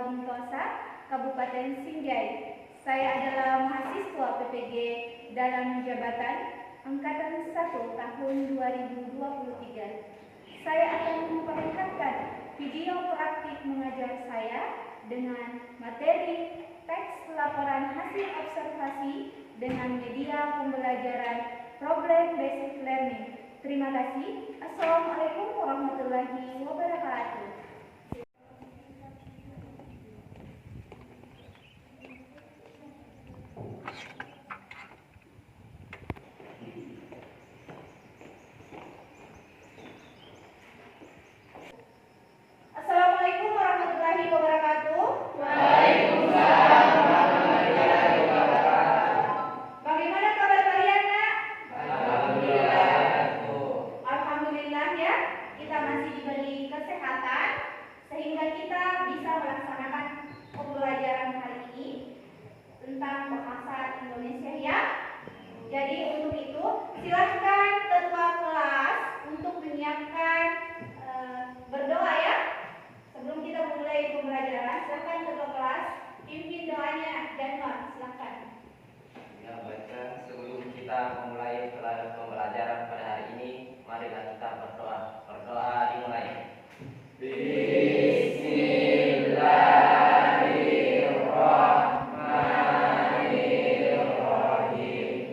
Bingkosa, Kabupaten Sinjai. Saya adalah mahasiswa PPG dalam jabatan Angkatan 1 tahun 2023. Saya akan memperlihatkan video praktik mengajar saya dengan materi teks laporan hasil observasi dengan media pembelajaran Problem Based Learning. Terima kasih. Assalamualaikum warahmatullahi wabarakatuh. Assalamualaikum warahmatullahi wabarakatuh. Waalaikumsalam warahmatullahi wabarakatuh. Bagaimana kabar kalian, Nak? Alhamdulillah. Alhamdulillah ya, kita masih diberi kesehatan sehingga kita bisa melaksanakan pembelajaran hari ini tentang bahasa Indonesia ya. Jadi untuk itu silahkan ketua kelas untuk menyiapkan berdoa ya. Sebelum kita mulai pembelajaran, silahkan ketua kelas pimpin doanya. Januar, silahkan. Ya, baiklah, sebelum kita memulai pembelajaran pada hari ini, marilah kita berdoa. Berdoa dimulai. Bismillahirrahmanirrahim.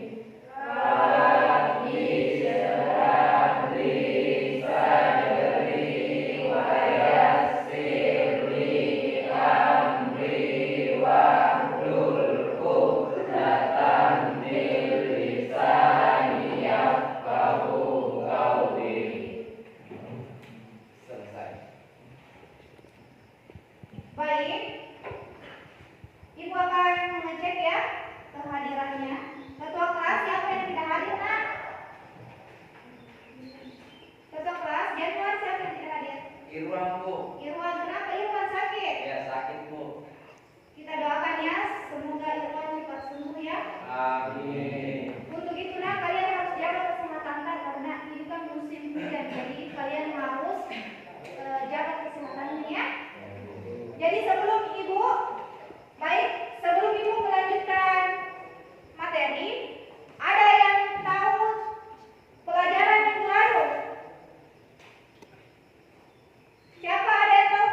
Rabbi syrah li sadri wa yassir li amri wahlul 'uqdatam min lisani yafqahu qawli. Selesai. Baik, Ibu akan mengecek ya kehadirannya. Ketua kelas siapa yang tidak hadir, Nak? Ketua kelas Januar siapa yang tidak hadir? Irwan, Bu. Irwan, kenapa Irwan sakit? Ya, sakit, Bu. Kita doakan ya, semoga Irwan cepat sembuh ya. Amin. Untuk itu Nak, kalian harus jaga kesehatan Nak, karena ini kan musim hujan, jadi kalian harus jaga kesehatannya ya. Jadi sebelum Ibu melanjutkan materi, ada yang tahu pelajaran minggu lalu? Siapa ada yang tahu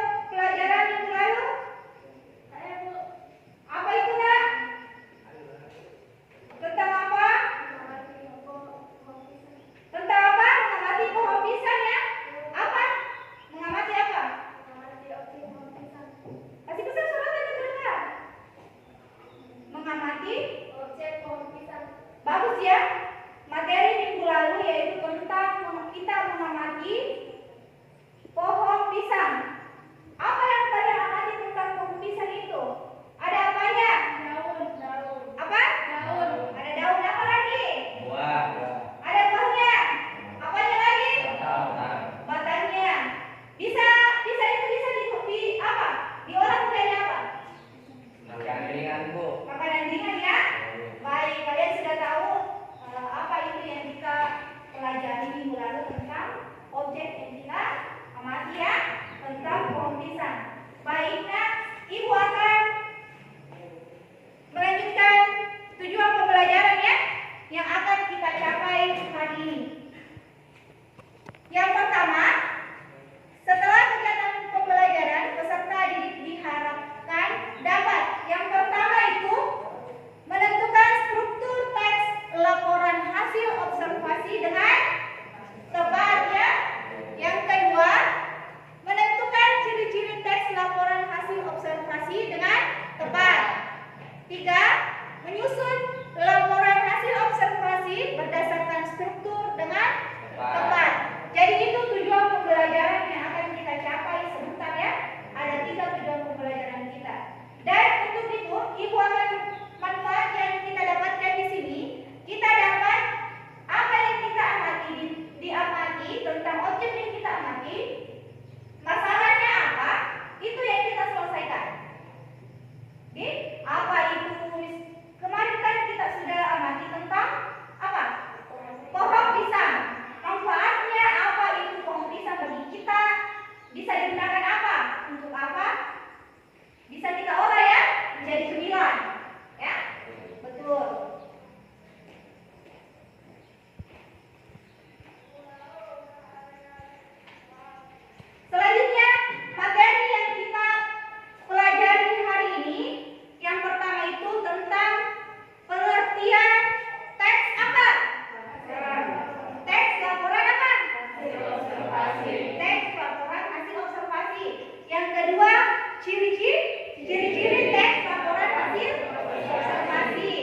Ciri-ciri teks laporan hasil observasi.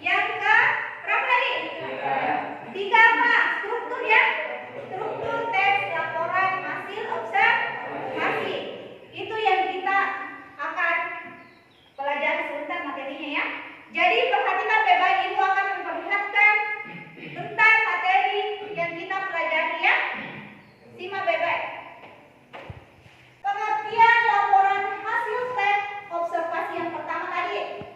Yang ke berapa tadi? Tiga apa? Struktur ya. Struktur teks laporan hasil observasi. Itu yang kita akan pelajari sebentar materinya ya. Jadi perhatikan baik-baik, Ibu akan memperlihatkan tentang materi yang kita pelajari ya. Simak baik-baik. Pengertian laporan hasil teks observasi yang pertama tadi.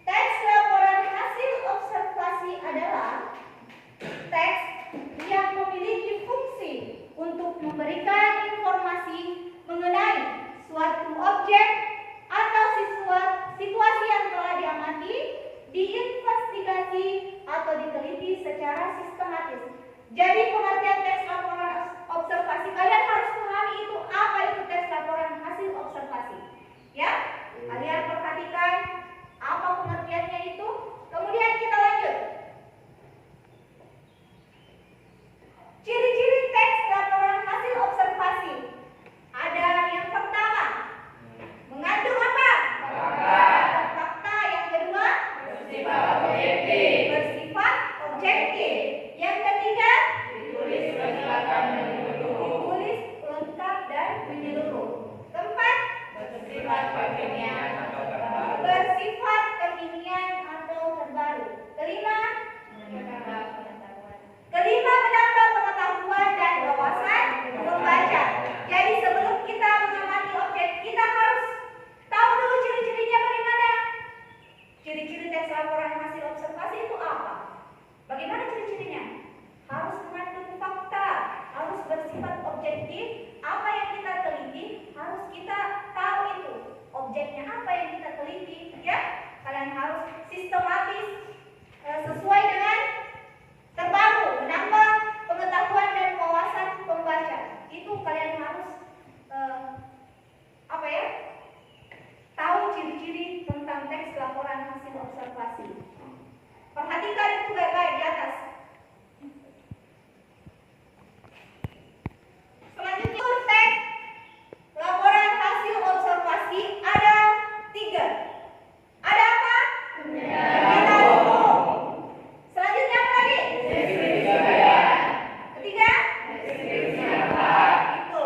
Teks laporan hasil observasi adalah teks yang memiliki fungsi untuk memberikan informasi mengenai suatu objek atau situasi yang telah diamati, diinvestigasi atau diteliti secara sistematis. Jadi pengertian teks laporan observasi, kalian harus pahami itu apa itu teks laporan hasil observasi. Ya, kalian perhatikan apa pengertiannya itu. Kemudian kita lanjut. Ciri-ciri teks laporan hasil observasi. Ada yang pertama, mengandung apa? Fakta. Yang kedua, bersifat objektif. Yang ketiga, ditulis lengkap dan menyeluruh. Keempat, bersifat kekinian atau terbaru. Kelima, menambah pengetahuan dan wawasan membaca. Jadi sebelum kita mengamati objek, kita harus tahu dulu ciri-cirinya bagaimana. Ciri-ciri teks laporan hasil observasi itu apa? Bagaimana ciri-cirinya? Harus mengandung fakta, harus bersifat objektif. Apa yang kita teliti harus kita tahu itu objeknya apa yang kita teliti, ya. Kalian harus sistematis, sesuai dengan terbaru, menambah pengetahuan dan wawasan pembaca. Itu kalian harus tahu ciri-ciri tentang teks laporan hasil observasi. Perhatikan itu baik-baik di atas. Selanjutnya, teks laporan hasil observasi ada 3. Ada apa? Selanjutnya apa lagi? Ketiga? Itu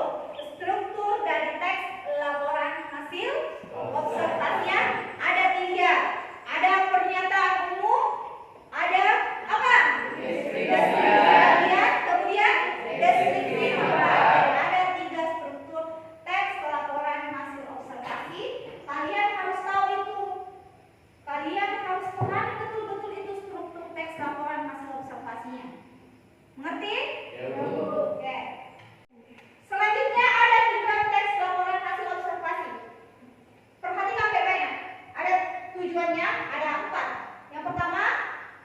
struktur dari teks laporan hasil observasinya ada 3. Ada pernyataan umum, ada apa? Kemudian deskripsi. Ada 3 struktur teks laporan hasil observasi. Kalian harus tahu itu. Kalian harus pahami betul-betul itu struktur teks laporan hasil observasinya. Mengerti? Oke. Selanjutnya ada tujuan teks laporan hasil observasi. Perhatikan baik-baik. Ada tujuannya, ada 4. Yang pertama,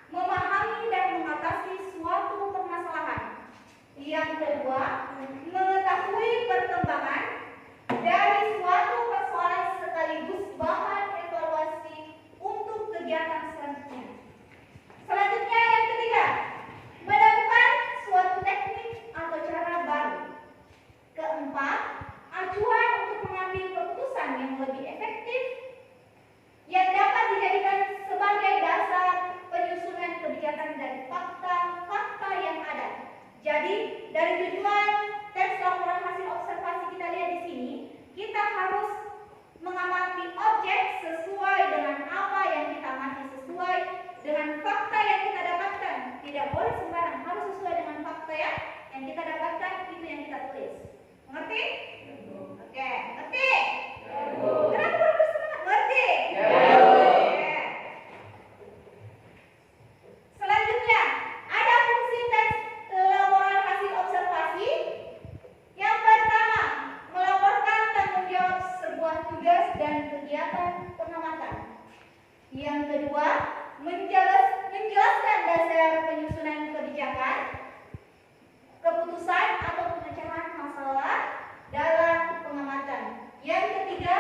memahami dan mengatasi suatu permasalahan. Yang kedua, mengetahui perkembangan dari suatu persoalan sekaligus bahan evaluasi untuk kegiatan selanjutnya. Selanjutnya yang ketiga, menemukan suatu teknik atau cara baru. Keempat, acuan untuk mengambil keputusan yang lebih efektif yang dapat dijadikan sebagai dasar penyusunan kebijakan dari fakta-fakta yang ada. Jadi dari tujuan teks laporan hasil observasi kita lihat di sini, kita harus mengamati objek sesuai dengan apa yang kita amati, sesuai dengan fakta yang kita dapatkan. Tidak boleh sembarang, harus sesuai dengan fakta ya yang kita dapatkan, itu yang kita tulis. Mengerti? Oke, ngerti? Kenapa harus bersemangat? Ngerti? Oke. Selanjutnya, ada fungsi teks laporan hasil observasi. Yang pertama, melaporkan tanggung jawab sebuah tugas dan kegiatan pengamatan. Yang kedua, menjelaskan dasar penyusunan kebijakan, keputusan atau pemecahan masalah dalam pengamatan. Yang ketiga,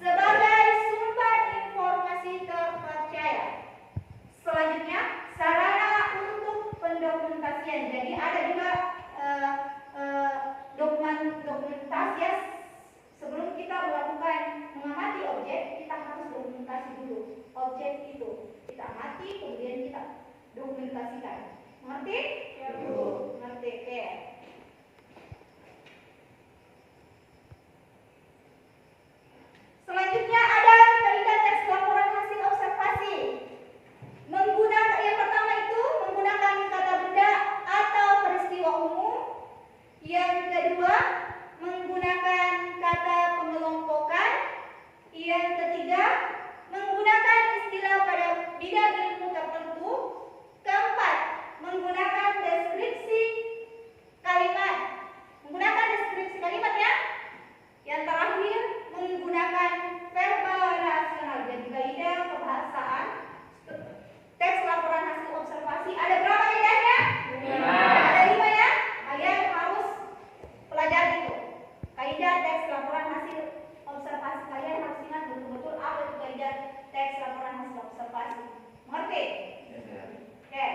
sebagai sumber informasi terpercaya. Selanjutnya, sarana untuk pendokumentasian. Jadi ada juga dokumentasi sebelum kita melakukan mengamati objek. dokumentasikan. Mengerti? Ya, Bu. Mengerti. Oke. Selanjutnya ada kaidah tes laporan hasil observasi. Menggunakan yang pertama itu menggunakan kata benda atau peristiwa umum. Yang kedua menggunakan kata pengelompokan. Yang ketiga menggunakan istilah pada bidang ilmu tertentu. Keempat menggunakan deskripsi kalimat. Menggunakan deskripsi kalimat ya. Yang terakhir menggunakan verbal rasional. Jadi kaidah kebahasaan teks laporan hasil observasi ada berapa kaidahnya? 5. Ada 5 ya. Kalian harus pelajari itu. Kaidah teks laporan hasil observasi kalian harus ingat betul-betul apa itu kaidah teks laporan hasil observasi. Mengerti? Oke.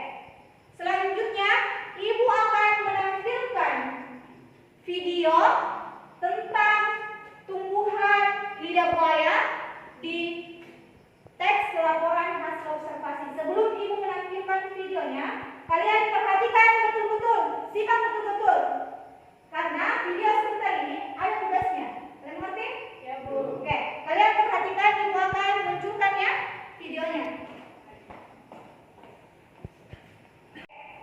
Selanjutnya ibu akan menampilkan video tentang tumbuhan lidah buaya di teks laporan hasil observasi. Sebelum ibu menampilkan videonya, kalian perhatikan betul-betul, simak betul-betul. Karena video sebentar ini ada tugasnya. Kalian mengerti? Ya, Bu. Oke, kalian perhatikan, ibu akan munculkan ya videonya.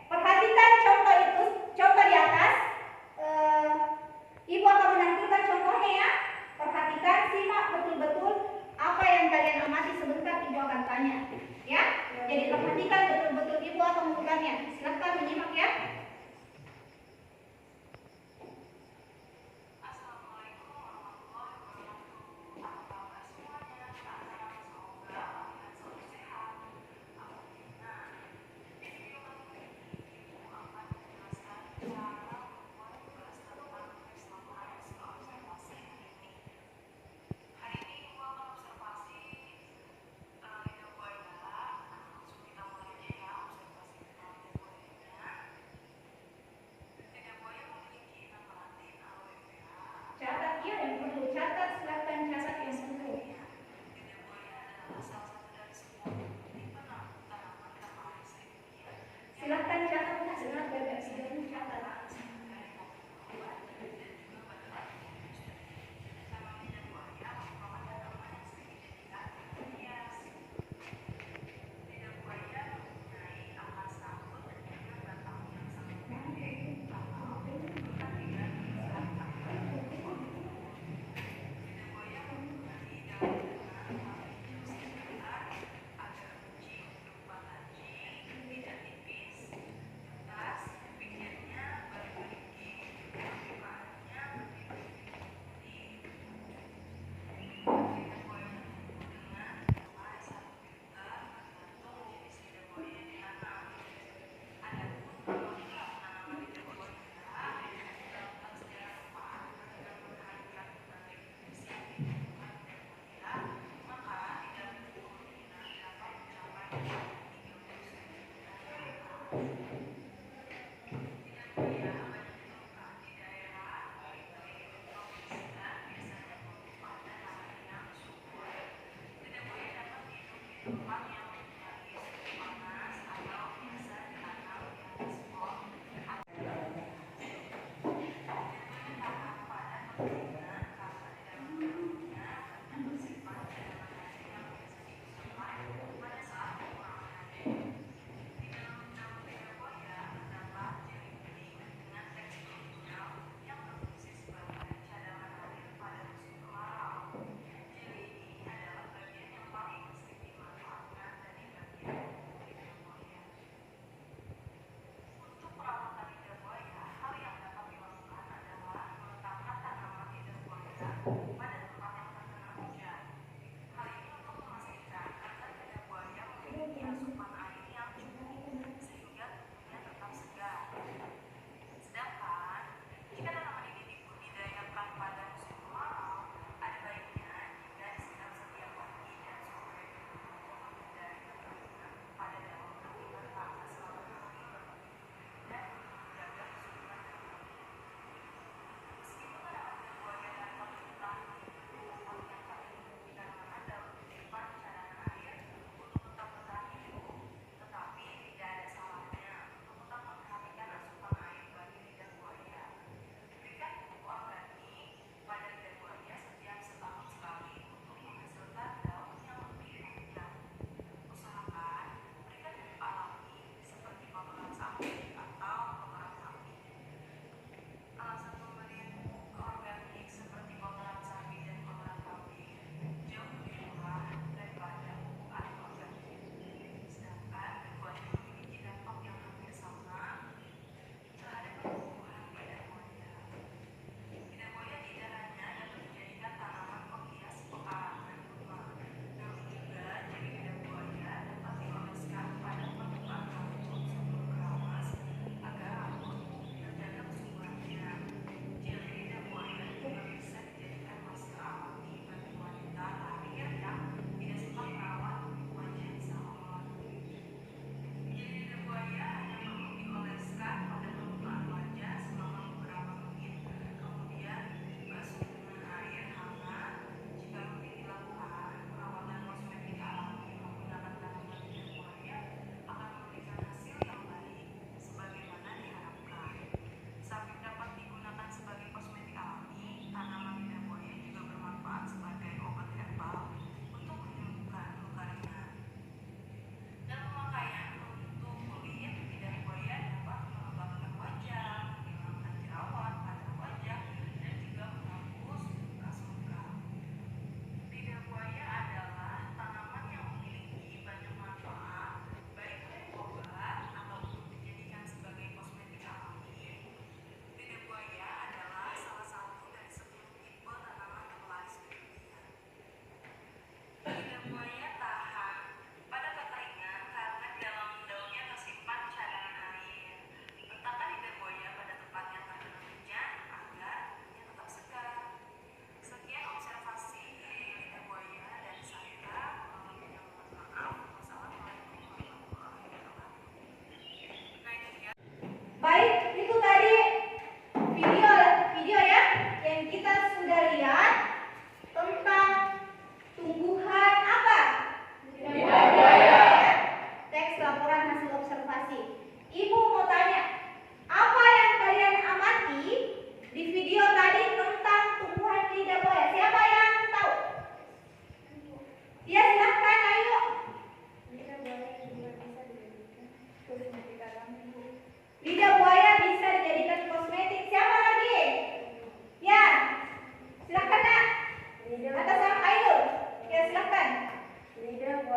Perhatikan contoh itu, contoh di atas. Ibu akan menampilkan contohnya ya. Perhatikan, simak betul-betul apa yang kalian amati. Sebentar ibu akan tanya ya. Jadi perhatikan betul-betul, ibu akan membukannya. Silakan menyimak ya. Catat ya yang perlu, catat, silakan catat yang perlu. Silakan catat, silakan bebas, silakan catat.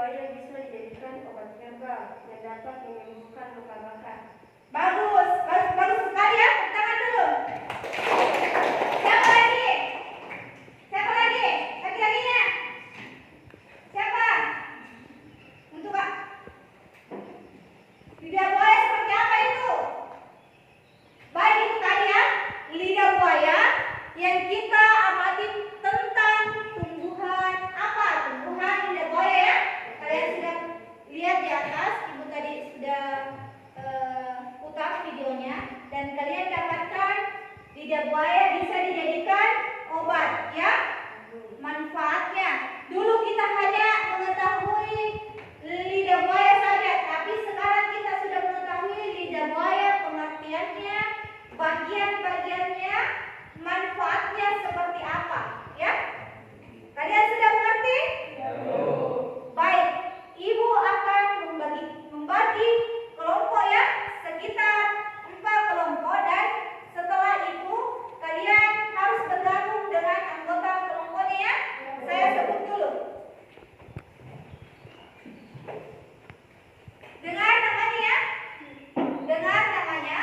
buaya bisa dijadikan obat herbal yang dapat menyembuhkan luka bakar. Bagus, bagus sekali ya. Tepuk tangan dulu. Siapa lagi? Siapa lagi? Lagi-laginya? Siapa? Untuk Kak. Lidah buaya seperti apa itu? Baik, itu tadi ya, lidah buaya yang kita amati tentang tumbuhan apa? Tumbuhan lidah buaya ya. Kalian sudah lihat di atas, ibu tadi sudah putar videonya, dan kalian dapatkan lidah buaya bisa dijadikan obat ya. Manfaatnya, dulu kita hanya mengetahui lidah buaya saja, tapi sekarang kita sudah mengetahui lidah buaya, pengertiannya, bagian-bagiannya, manfaatnya seperti apa ya. Kalian sudah mengerti? Baik, ibu akan membagi kelompok ya, sekitar 4 kelompok, dan setelah itu kalian harus bergabung dengan anggota kelompoknya ya. Saya sebut dulu. Dengar namanya ya. Dengar namanya.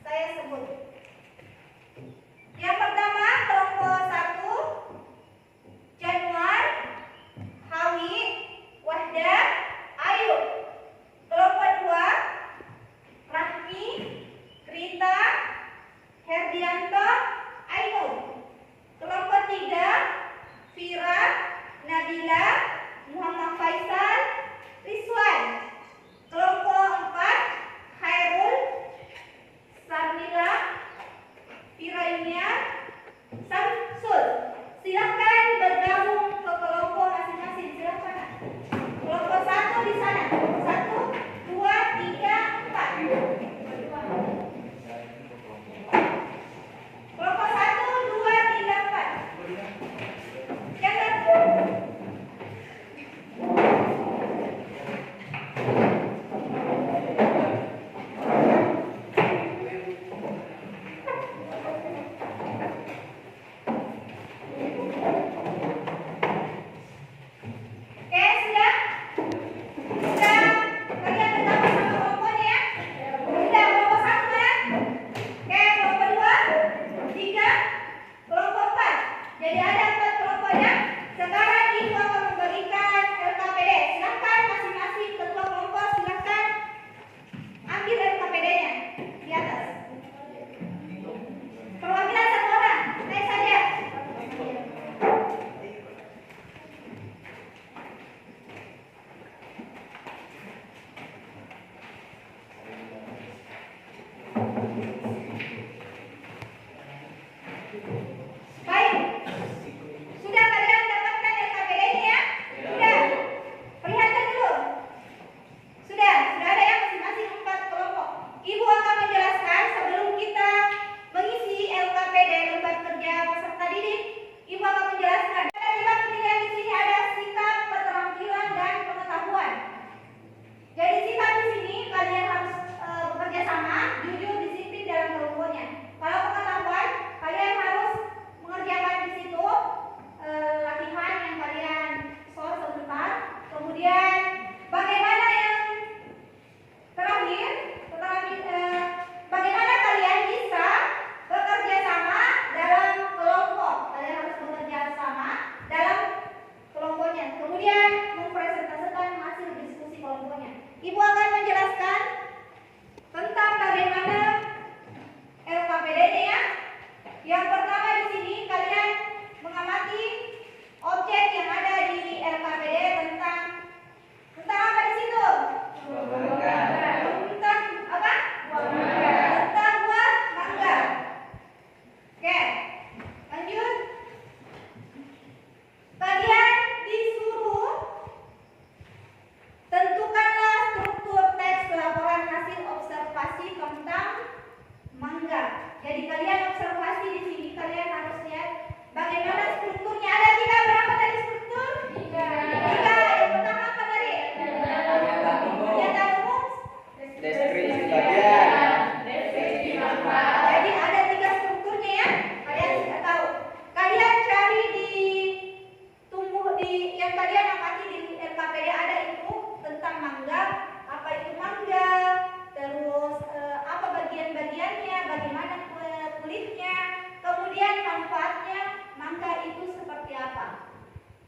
Saya sebut. Yang pertama kelompok 1, Januar, Hawi, Wahda, Ayu. Kelompok 2, Rahmi, Rita, Herdianto, Ainur. Kelompok 3, Fira, Nabila, Muhammad Faisal, Rizwan. Kelompok 4, Khairul, Sarmila, Fira Yunia, Samsul. Silakan bergabung ke kelompok masing-masing. Silakan. Kelompok 1 di sana. 1, 2, 3, 4. Kelompok 1, 2, 3, 4. Jangan.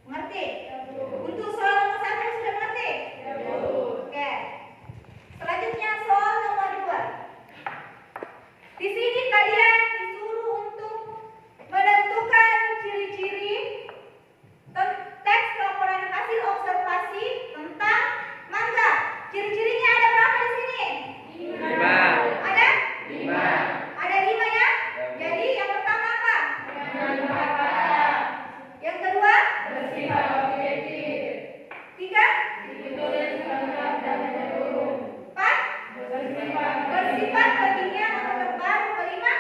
Mengerti? Untuk soal nomor 1 sudah mengerti? Oke. Selanjutnya soal nomor 2. Di sini kalian disuruh untuk menentukan ciri-ciri teks laporan hasil observasi tentang mangga. Ciri-cirinya ada berapa di sini? 5. Ada? 5. Ada 5 ya? Jadi yang pertama apa? Yang kedua? Bersifat objektif. 3? Ditulis lengkap dan menyeluruh. 4? Bersifat kekinian atau terbaru. Kelima?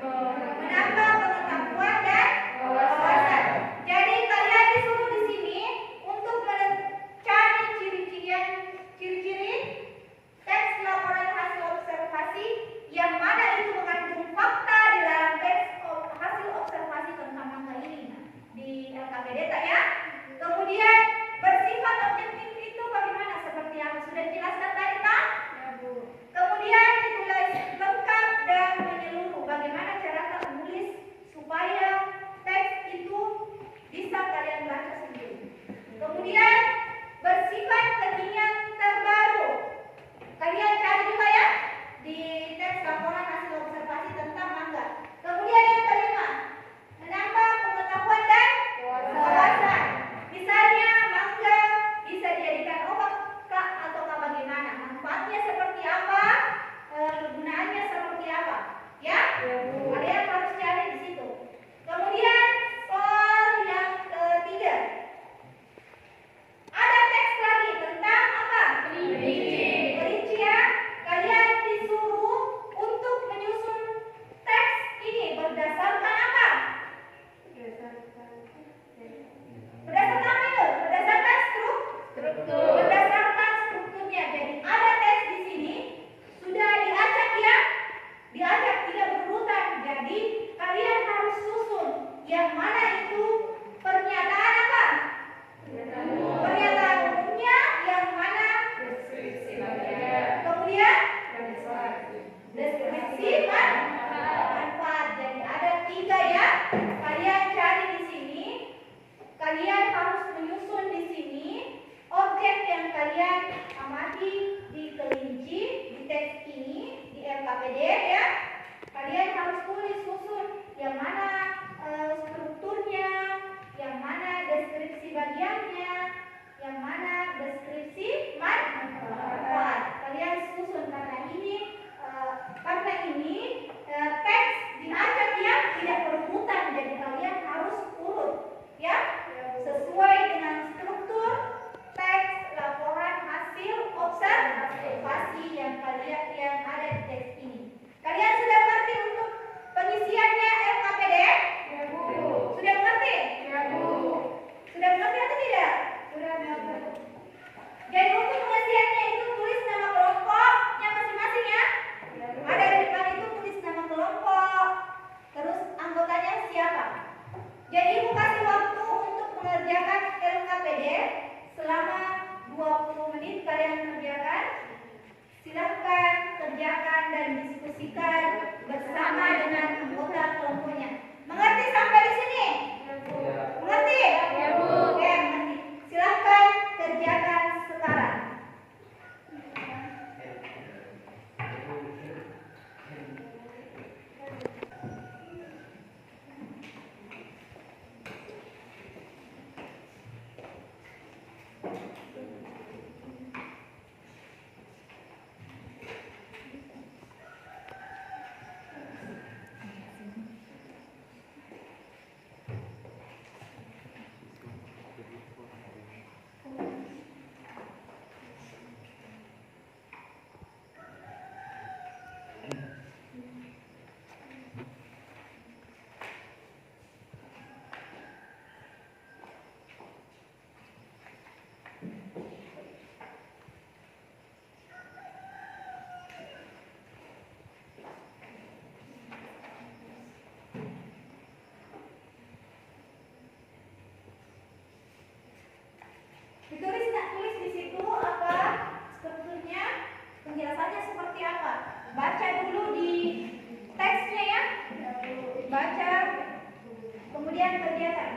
Menambah pengetahuan dan wawasan. Jadi kalian disuruh di sini untuk mencari ciri-ciri teks laporan hasil observasi yang mana itu mengandung fakta di dalam teks hasil observasi tentang mangga ini di LKPD ya. Kemudian bersifat objektif itu bagaimana, seperti yang sudah dijelaskan tadi kan? Kemudian ditulis lengkap dan menyeluruh. Bagaimana cara menulis supaya teks itu bisa kalian baca sendiri. Kemudian bersifat kekinian terbaru. Kalian cari juga ya di teks laporan hasil observasi tentang mangga. Kemudian yang kelima, menambah pengetahuan dan wawasan. Misalnya mangga bisa dijadikan obat kah ataukah bagaimana? Manfaatnya seperti apa? Kegunaannya seperti apa? Ya? Kalian harus cari di situ. Kemudian soal yang ketiga. Ada teks lagi tentang apa? Perinci ya. Kalian disuruh untuk menyusun teks ini berdasarkan apa? Berdasarkan apa itu? Berdasarkan struktur. Berdasarkan strukturnya. Jadi ada teks di sini sudah diacak ya, diacak tidak berurutan. Jadi kalian harus susun yang mana itu pernyataan apa? Pernyataan umumnya, yang mana kemudian deskripsi manfaat. Jadi ada 3 ya. Kalian cari di sini. Kalian harus menyusun di sini objek yang kalian amati di kelinci di teks ini di LKPD ya. Kalian harus tulis susun yang mana strukturnya, yang mana deskripsi bagiannya, yang mana deskripsi manfaat. Kalian susun karena ini teks diacak ya, tidak berurutan. Jadi kalian harus urut ya, sesuai dengan struktur teks laporan hasil observasi yang ada di teks ini. Kalian sudah mengerti untuk pengisiannya LKPD? Sudah mengerti? Sudah mengerti atau tidak? Sudah mengerti. Jadi untuk pengisiannya itu tulis nama kelompoknya masing-masing ya. Ada di depan itu tulis nama kelompok, terus anggotanya siapa. Jadi Ibu kasih waktu untuk mengerjakan LKPD selama 20 menit. Kalian mengerjakan. Silahkan kerjakan dan diskusikan bersama dengan anggota kelompoknya. Mengerti sampai di sini? Mengerti? Oke, mengerti. Silahkan kerjakan sekarang. Tulis di situ apa strukturnya, penjelasannya seperti apa. Baca dulu di teksnya ya. Baca, kemudian kerjakan.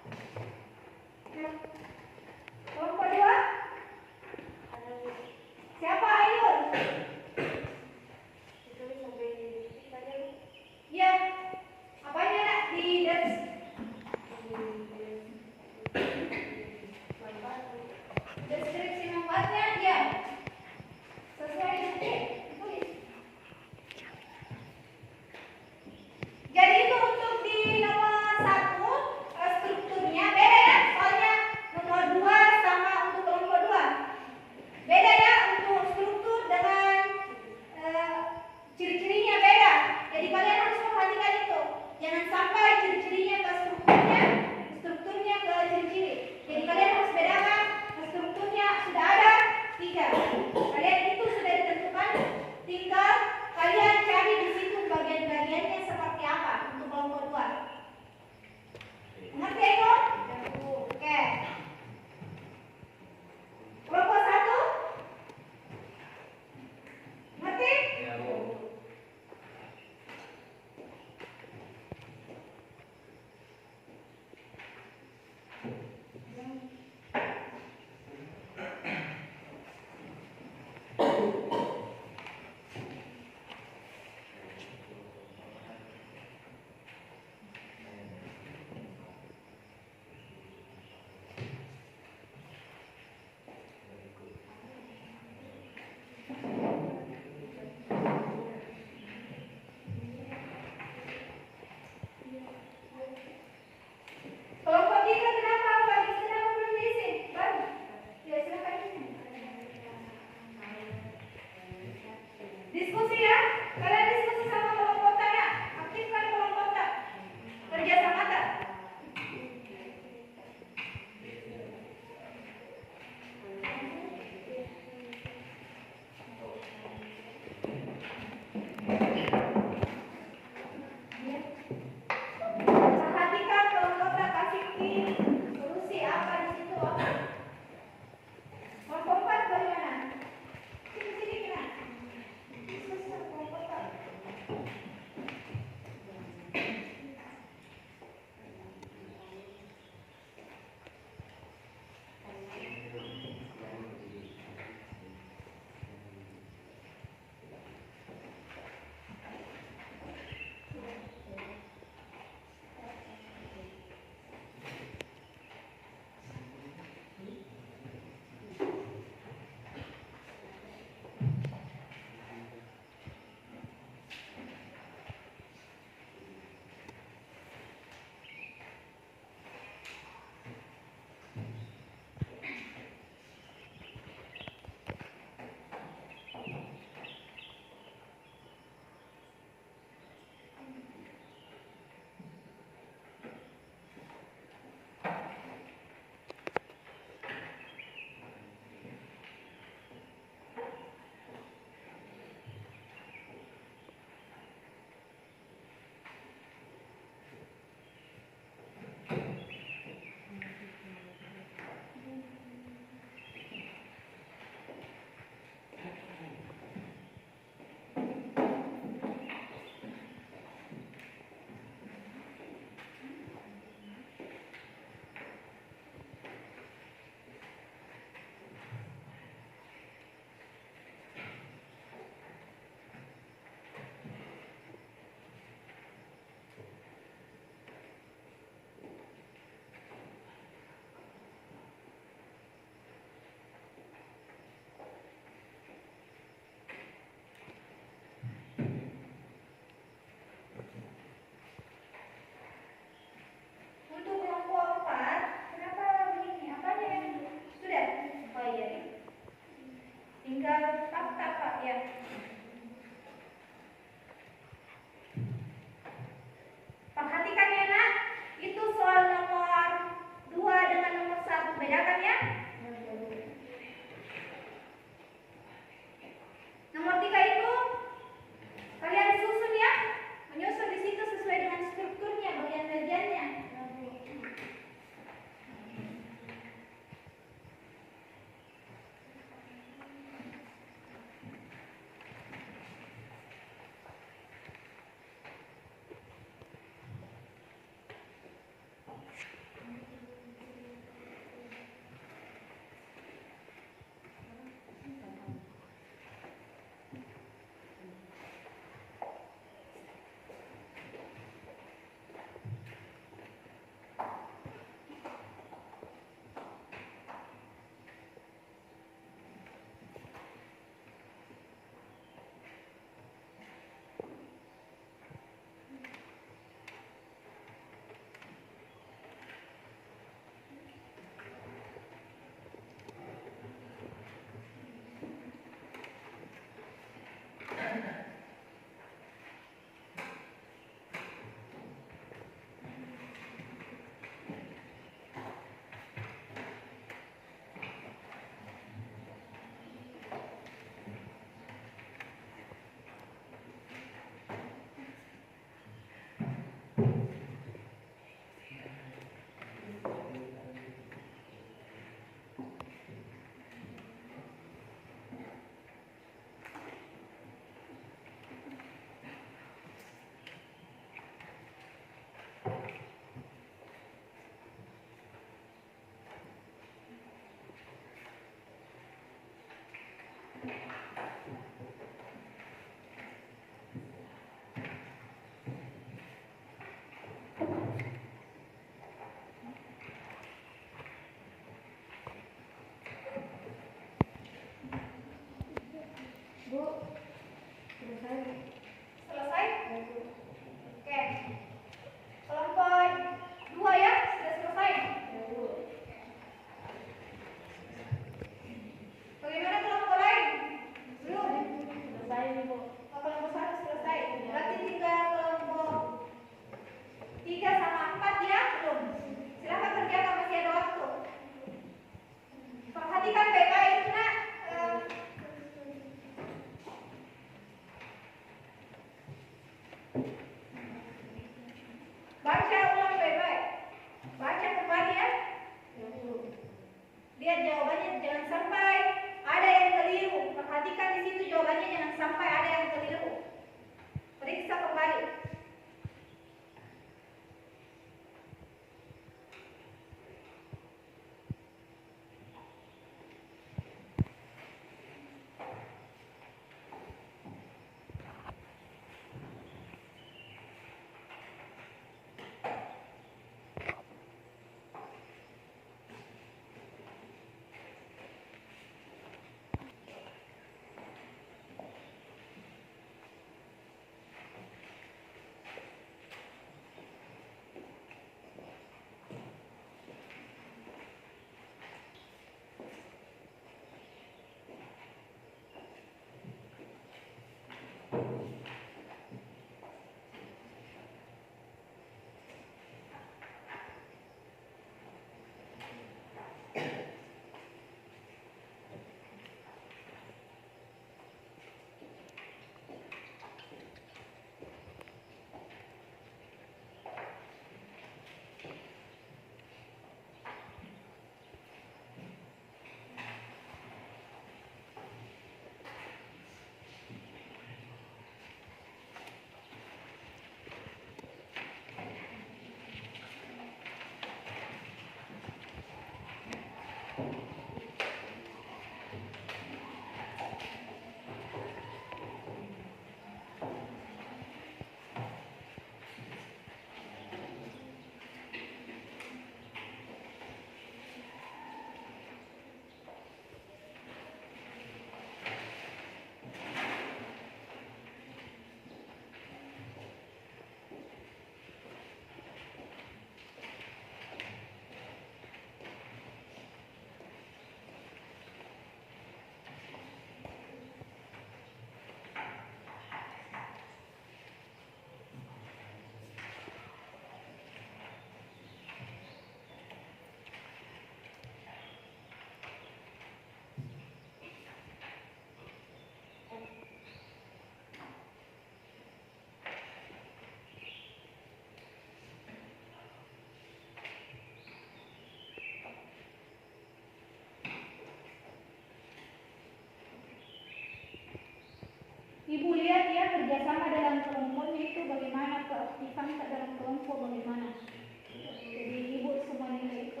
Ibu lihat ya kerjasama dalam kelompoknya itu bagaimana, keaktifan dalam kelompok bagaimana. Jadi ibu semua nilai itu.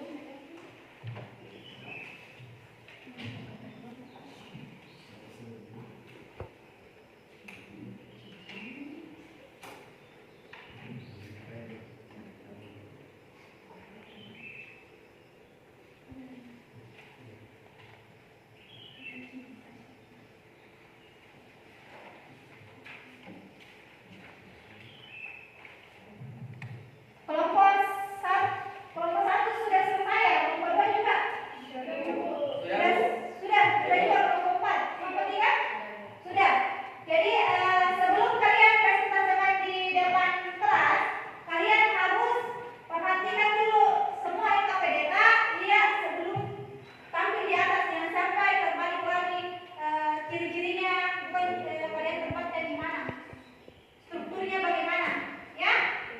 Kelompok satu sudah selesai ya, kelompok dua juga. Sudah juga kelompok empat, kelompok tiga sudah. Jadi sebelum kalian presentasikan di depan kelas, kalian harus perhatikan dulu semua LKPDK, lihat sebelum tampil di atas, jangan sampai terbalik lagi ciri-cirinya, bukan pada tempatnya di mana, strukturnya bagaimana, ya.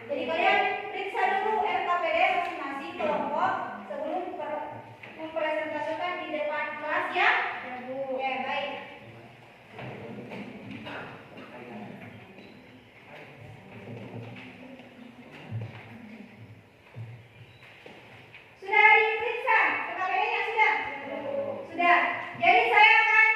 Jadi kalian periksa dulu LKPD masing-masing kelompok sebelum mempresentasikan di depan kelas ya. Ya Bu. Ya baik. Sudah diperiksa LKPD-nya sudah? Sudah. Jadi saya akan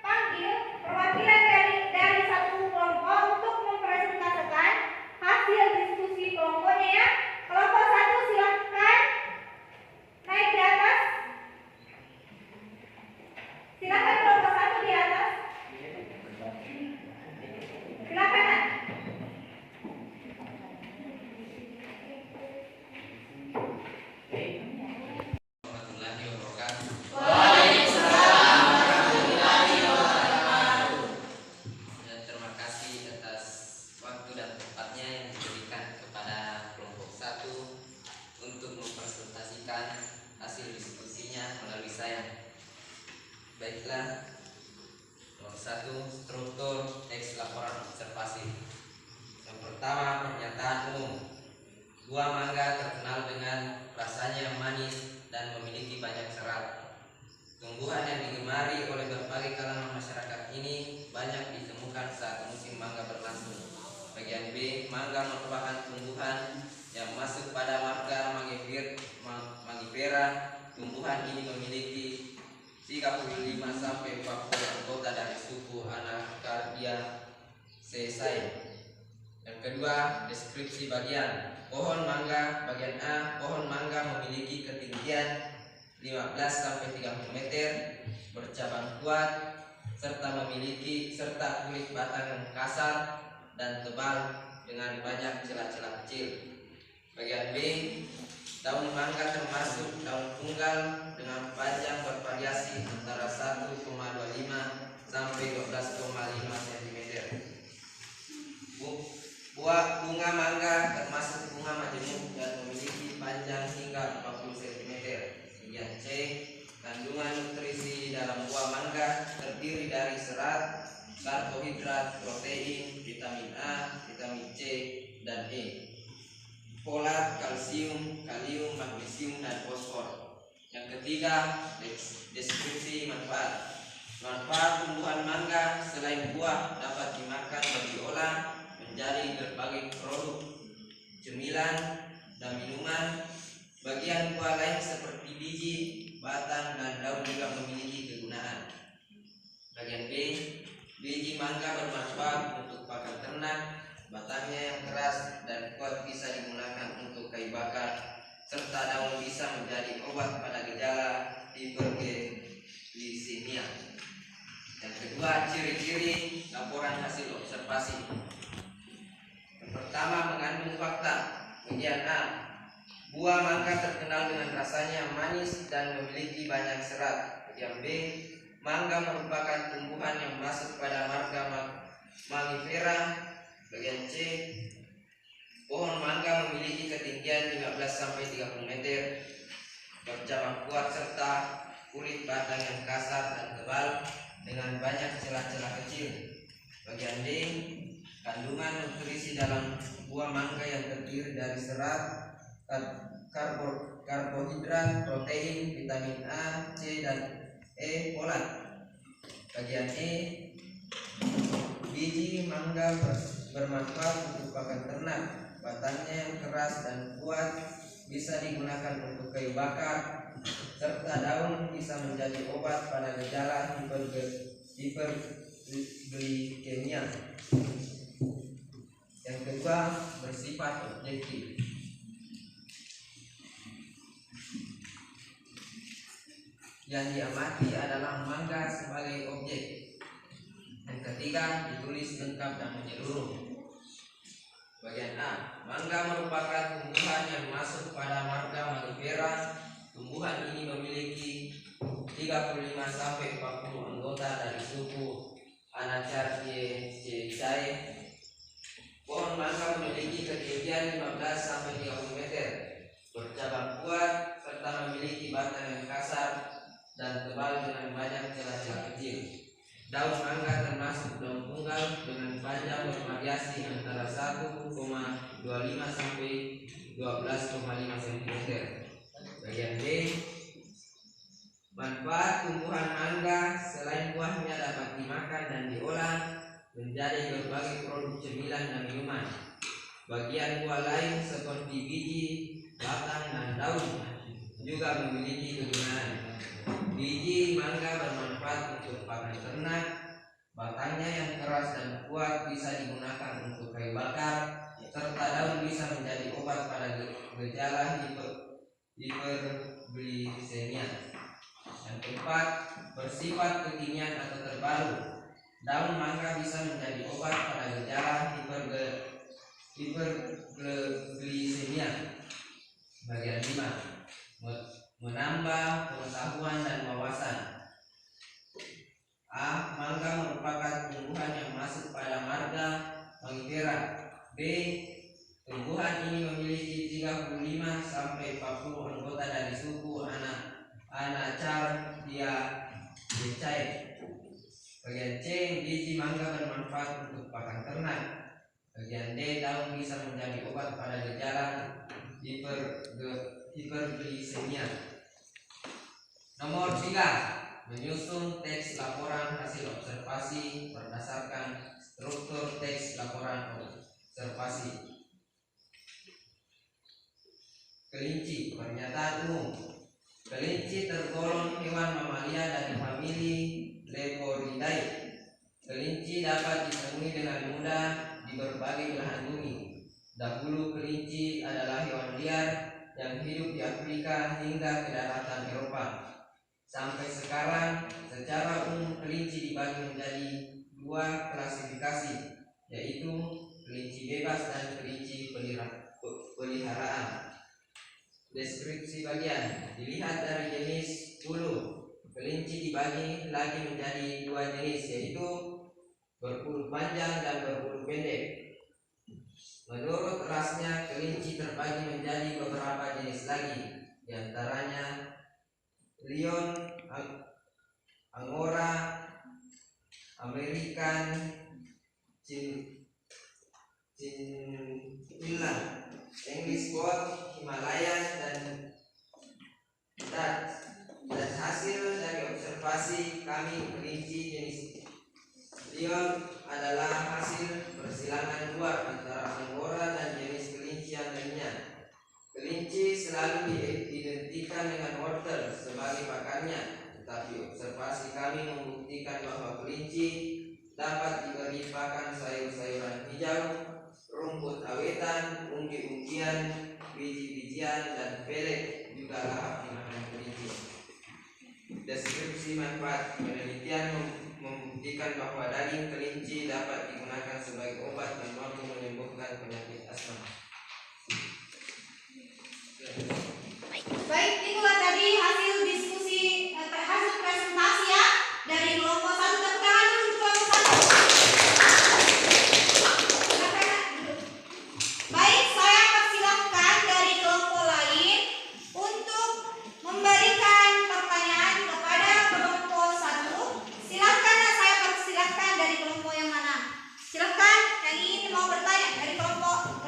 panggil perwakilan dari satu kelompok untuk mempresentasikan hasil diskusi kelompoknya ya. Kelompok satu silahkan naik di atas. Silakan kelompok satu di atas. Silakan. Nak. Warahmatullahi wabarakatuh. Dan terima kasih atas waktu dan tempatnya yang diberikan kepada kelompok satu untuk mempresentasikan hasil diskusinya melalui saya. Baiklah, nomor satu, struktur teks laporan observasi. Yang pertama, pernyataan umum. Buah mangga terkenal dengan rasanya yang manis dan memiliki banyak serat. Tumbuhan yang digemari oleh berbagai kalangan masyarakat ini banyak ditemukan saat musim mangga berlangsung. Bagian B, mangga merupakan tumbuhan yang masuk pada marga Mangifera. Tumbuhan ini memiliki 35 sampai 40 anggota dari suku Anacardiaceae. Yang kedua, deskripsi bagian. Pohon mangga bagian A, pohon mangga memiliki ketinggian 15 sampai 30 meter, bercabang kuat serta kulit batang yang kasar dan tebal dengan banyak celah-celah kecil. Bagian B, daun mangga termasuk daun tunggal dengan panjang bervariasi antara 1,25 sampai 12,5 cm. Bunga mangga termasuk bunga majemuk dan memiliki panjang hingga 40 cm. Bagian C, kandungan nutrisi dalam buah mangga terdiri dari serat, karbohidrat, protein, vitamin A, vitamin C, dan E, folat, kalsium, kalium, magnesium, dan fosfor. Yang ketiga, deskripsi manfaat. Manfaat tumbuhan mangga selain buah dapat dimakan dan diolah menjadi berbagai produk cemilan dan minuman. Bagian buah lain seperti biji, batang, dan daun juga memiliki kegunaan. Bagian B, biji mangga bermanfaat untuk pakan ternak. Batangnya yang keras dan kuat bisa digunakan untuk kayu bakar, serta daun bisa menjadi obat pada gejala hiperglikemia. Yang kedua, ciri-ciri laporan hasil observasi. Yang pertama, mengandung fakta. Bagian A, buah mangga terkenal dengan rasanya yang manis dan memiliki banyak serat. Bagian B, mangga merupakan tumbuhan yang masuk pada marga Mangifera. Bagian C, pohon mangga memiliki ketinggian 15 sampai 30 meter, bercabang kuat serta kulit batang yang kasar dan tebal dengan banyak celah-celah kecil. Bagian D, kandungan nutrisi dalam buah mangga yang terdiri dari serat, karbohidrat, protein, vitamin A, C, dan E, folat. Bagian E, Biji mangga bermanfaat untuk pakan ternak. Batangnya yang keras dan kuat bisa digunakan untuk kayu bakar, serta daun bisa menjadi obat pada gejala hiperglikemia. Yang kedua, bersifat objektif. Yang diamati adalah mangga sebagai objek. Yang ketiga, ditulis lengkap dan menyeluruh. Bagian A, mangga merupakan tumbuhan yang masuk pada marga Mangifera. Tumbuhan ini memiliki 35-40 anggota dari suku Anacardiaceae. Pohon mangga memiliki ketinggian 15-30 meter, bercabang kuat, serta memiliki batang yang kasar dan tebal dengan banyak celah-celah kecil. Daun mangga termasuk daun tunggal dengan panjang bervariasi antara 1,25 sampai 12,5 cm. Bagian B, manfaat tumbuhan mangga selain buahnya dapat dimakan dan diolah menjadi berbagai produk cemilan dan minuman. Bagian buah lain seperti biji, batang, dan daun juga memiliki kegunaan. Biji mangga bermanfaat untuk pakan ternak. Batangnya yang keras dan kuat bisa digunakan untuk kayu bakar, serta daun bisa menjadi obat pada gejala hiperglikemia. Yang keempat, bersifat kekinian atau terbaru. Daun mangga bisa menjadi obat pada gejala hiperglikemia. Bagian 5, menambah pengetahuan dan wawasan. A, mangga merupakan tumbuhan yang masuk pada marga Mangifera. B, tumbuhan ini memiliki 35-40 anggota dari suku Anacardiaceae. Bagian C, biji mangga bermanfaat untuk pakan ternak. Bagian D, daun bisa menjadi obat pada gejala hiperglikemia. Nomor 3, menyusun teks laporan hasil observasi berdasarkan struktur teks laporan observasi. Kelinci, pernyataan umum. Kelinci tergolong hewan mamalia dari famili Leporidae. Kelinci dapat ditemui dengan mudah di berbagai belahan bumi. Dahulu kelinci adalah hewan liar yang hidup di Afrika hingga ke daratan Eropa. Sampai sekarang, secara umum kelinci dibagi menjadi 2 klasifikasi, yaitu kelinci bebas dan kelinci peliharaan. Deskripsi bagian dilihat dari jenis bulu. Kelinci dibagi lagi menjadi 2 jenis, yaitu berbulu panjang dan berbulu pendek. Menurut rasnya, kelinci terbagi menjadi beberapa jenis lagi, diantaranya Lion, Angora, American, Chinchilla, English Gold, Himalayan, dan Dutch. Dan hasil dari observasi kami, kelinci jenis Lion adalah hasil persilangan luar antara Angora dan jenis kelinci yang lainnya. Kelinci selalu diidentikan dengan wortel sebagai pakannya, tetapi observasi kami membuktikan bahwa kelinci dapat diberi pakan sayur-sayuran hijau, rumput awetan, umbi-umbian, biji-bijian, dan pelet juga lahap dimakan kelinci. Deskripsi manfaat. Penelitian membuktikan bahwa daging kelinci dapat digunakan sebagai obat dan mampu menyembuhkan penyakit asma. Baik, itulah tadi hasil diskusi, hasil presentasi ya dari kelompok 1. Tepuk tangan dulu untuk kelompok 1. Silakan duduk. Baik, saya persilahkan dari kelompok lain untuk memberikan pertanyaan kepada kelompok 1. Silakan, saya persilahkan dari kelompok yang mana? Silakan yang ingin mau bertanya dari kelompok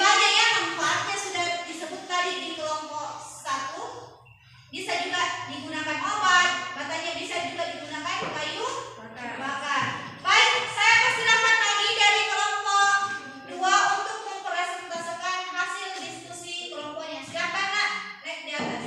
banyak ya manfaatnya sudah disebut tadi di kelompok 1. Bisa juga digunakan obat, batanya bisa juga digunakan kayu bakar. Baik, saya persilakan lagi dari kelompok 2 untuk mempresentasikan hasil diskusi kelompoknya. Silakan Nak, naik di atas.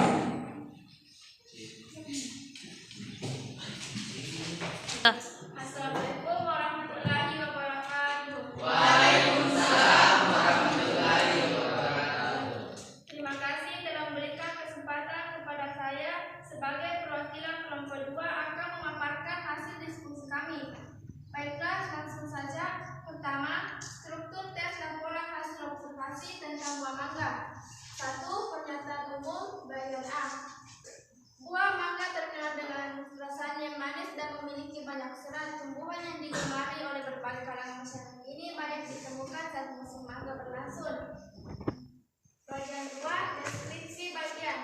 Assalamualaikum warahmatullahi wabarakatuh. Waalaikumsalam warahmatullahi wabarakatuh. Terima kasih telah memberikan kesempatan kepada saya sebagai perwakilan kelompok 2 akan memaparkan hasil diskusi kami. Baiklah, langsung saja. Pertama, struktur tes laporan hasil observasi tentang buah mangga. 1. Pernyataan umum bagian A. Buah mangga terkenal dengan rasanya yang manis dan memiliki banyak serat. Tumbuhan yang digemari oleh berbagai kalangan masyarakat ini banyak ditemukan saat musim mangga berlangsung. Bagian 2, deskripsi bagian.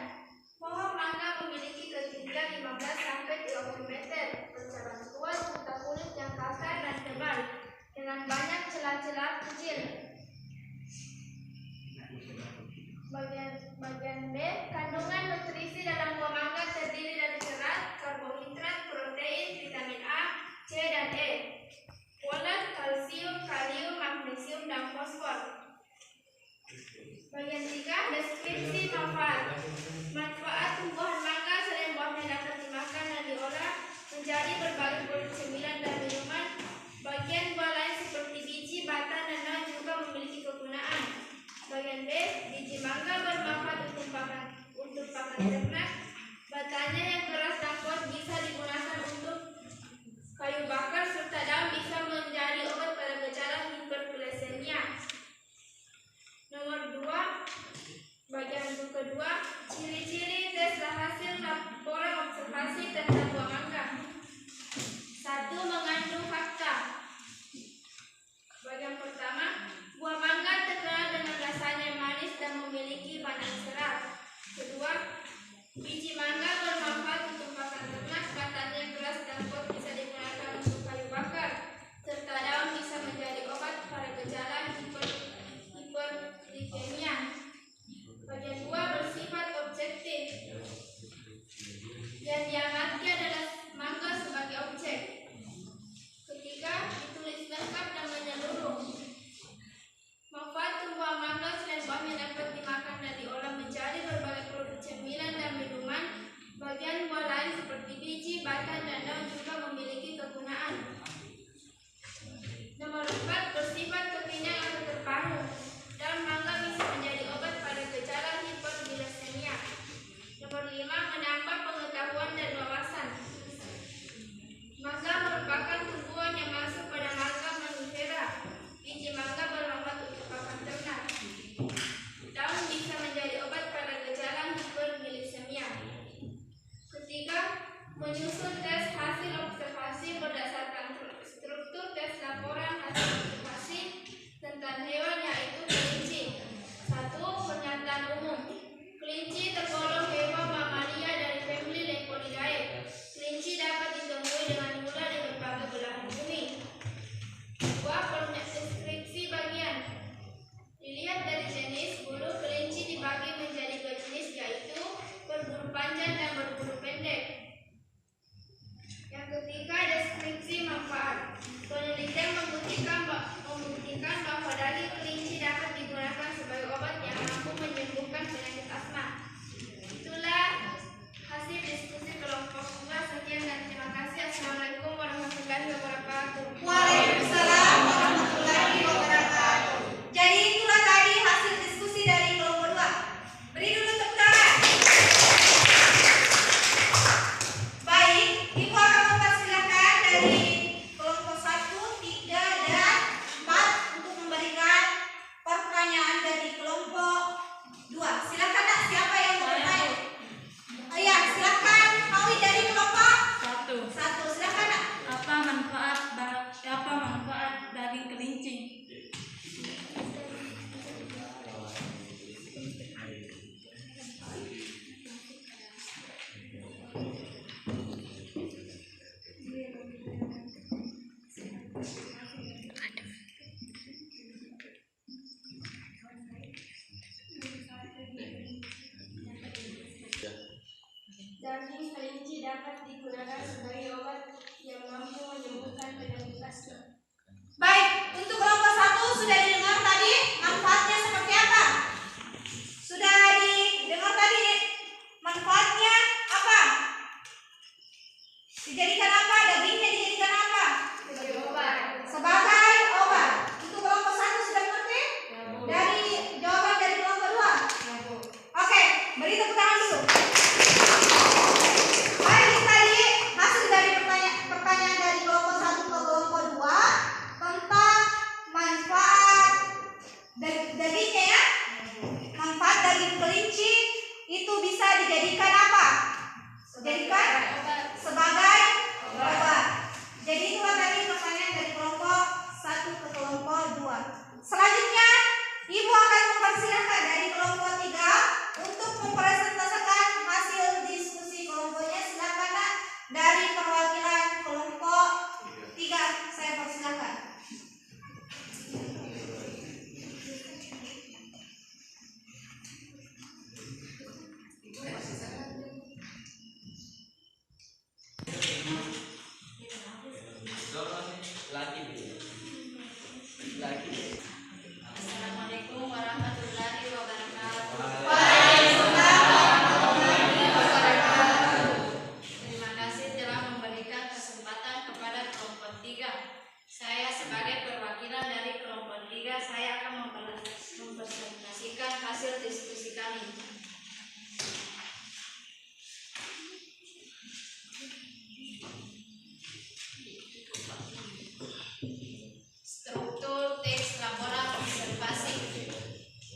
Pohon mangga memiliki ketinggian 15 sampai 30 meter, bercabang tua serta kulit yang kasar dan tebal, dengan banyak celah-celah kecil. Bagian B, kandungan nutrisi dalam buah mangga terdiri dari serat, karbohidrat, protein, vitamin A, C dan E, folat, kalsium, kalium, magnesium dan fosfor. Bagian 3, deskripsi manfaat. Manfaat tumbuhan mangga selain buahnya dapat dimakan dan diolah menjadi berbagai produk cemilan dan minuman. Bagian buah lain seperti biji, batang dan daun juga memiliki kegunaan. Bagian B, biji mangga bermanfaat untuk pakan ternak. Batangnya yang keras dan kuat bisa digunakan untuk kayu bakar serta daun bisa menjadi obat pada gejala hiperglikemia. Nomor 2, bagian kedua, ciri-ciri tes hasil laporan observasi tentang buah mangga. 1. Mengandung fakta. Bagian pertama, buah mangga terkenal dengan rasanya yang manis dan memiliki banyak serat. Kedua, biji mangga bermanfaat untuk dijadikan apa? Jadikan sebagai obat. Jadi itulah tadi pertanyaan dari kelompok 1 ke kelompok 2. Selanjutnya, Ibu akan mempersilahkan dari kelompok 3 untuk mempresentasikan hasil diskusi kelompoknya. Silakan Nak, dari perwakilan kelompok 3 saya persilahkan. Assalamualaikum warahmatullahi wabarakatuh. Terima kasih telah memberikan kesempatan kepada kelompok 3. Saya sebagai perwakilan dari kelompok 3, saya akan mempresentasikan hasil diskusi kami. Struktur teks laporan observasi.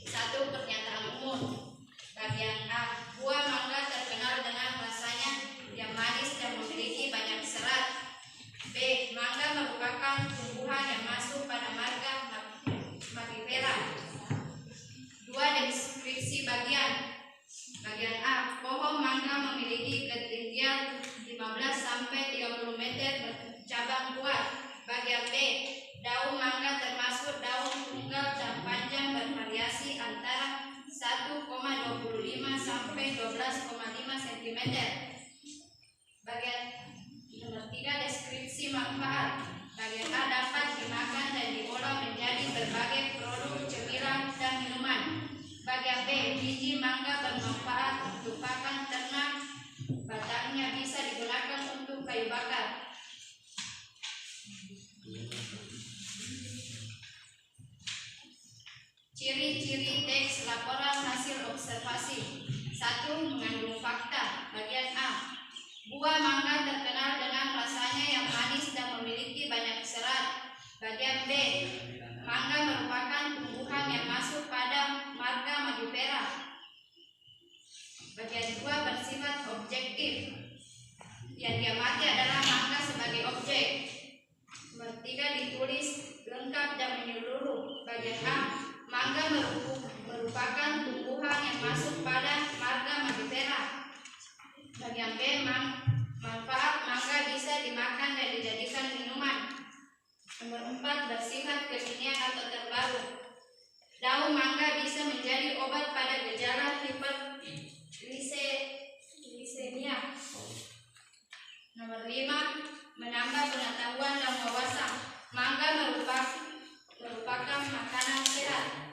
1. Pernyataan umum. Bagian A. Buah mangga terkenal dengan rasanya yang manis dan memiliki banyak serat. B. Mangga merupakan tumbuhan yang masuk pada marga Mangifera. 2. Deskripsi bagian. Bagian A. Pohon mangga memiliki ketinggian 15 sampai 30 meter bercabang kuat. Bagian B. Daun mangga termasuk daun tunggal dan panjang bervariasi antara 1,25 sampai 12,5 cm. Bagian nomor 3. Deskripsi manfaat. Bagian A dapat dimakan dan diolah menjadi berbagai produk cemilan dan minuman. Bagian B. Biji mangga bermanfaat untuk pakan ternak. Batangnya bisa digunakan untuk kayu bakar. Ciri-ciri teks laporan hasil observasi. 1. Mengandung fakta. Bagian A. Buah mangga terkenal dengan rasanya yang manis dan memiliki banyak serat. Bagian B. Mangga merupakan tumbuhan yang masuk pada marga Mangifera. Bagian 2. Bersifat objektif. Yang diamati adalah mangga sebagai objek. Nomor 3. Ditulis lengkap dan menyeluruh. Bagian A. Mangga merupakan tumbuhan yang masuk pada marga Mangifera. Bagian B. Manfaat mangga bisa dimakan dan dijadikan minuman. Nomor 4. Bersifat kekinian atau terbaru. Daun mangga bisa menjadi obat pada gejala hiperglisemia. Nomor 5. Menambah pengetahuan dan wawasan. Mangga merupakan makanan sehat.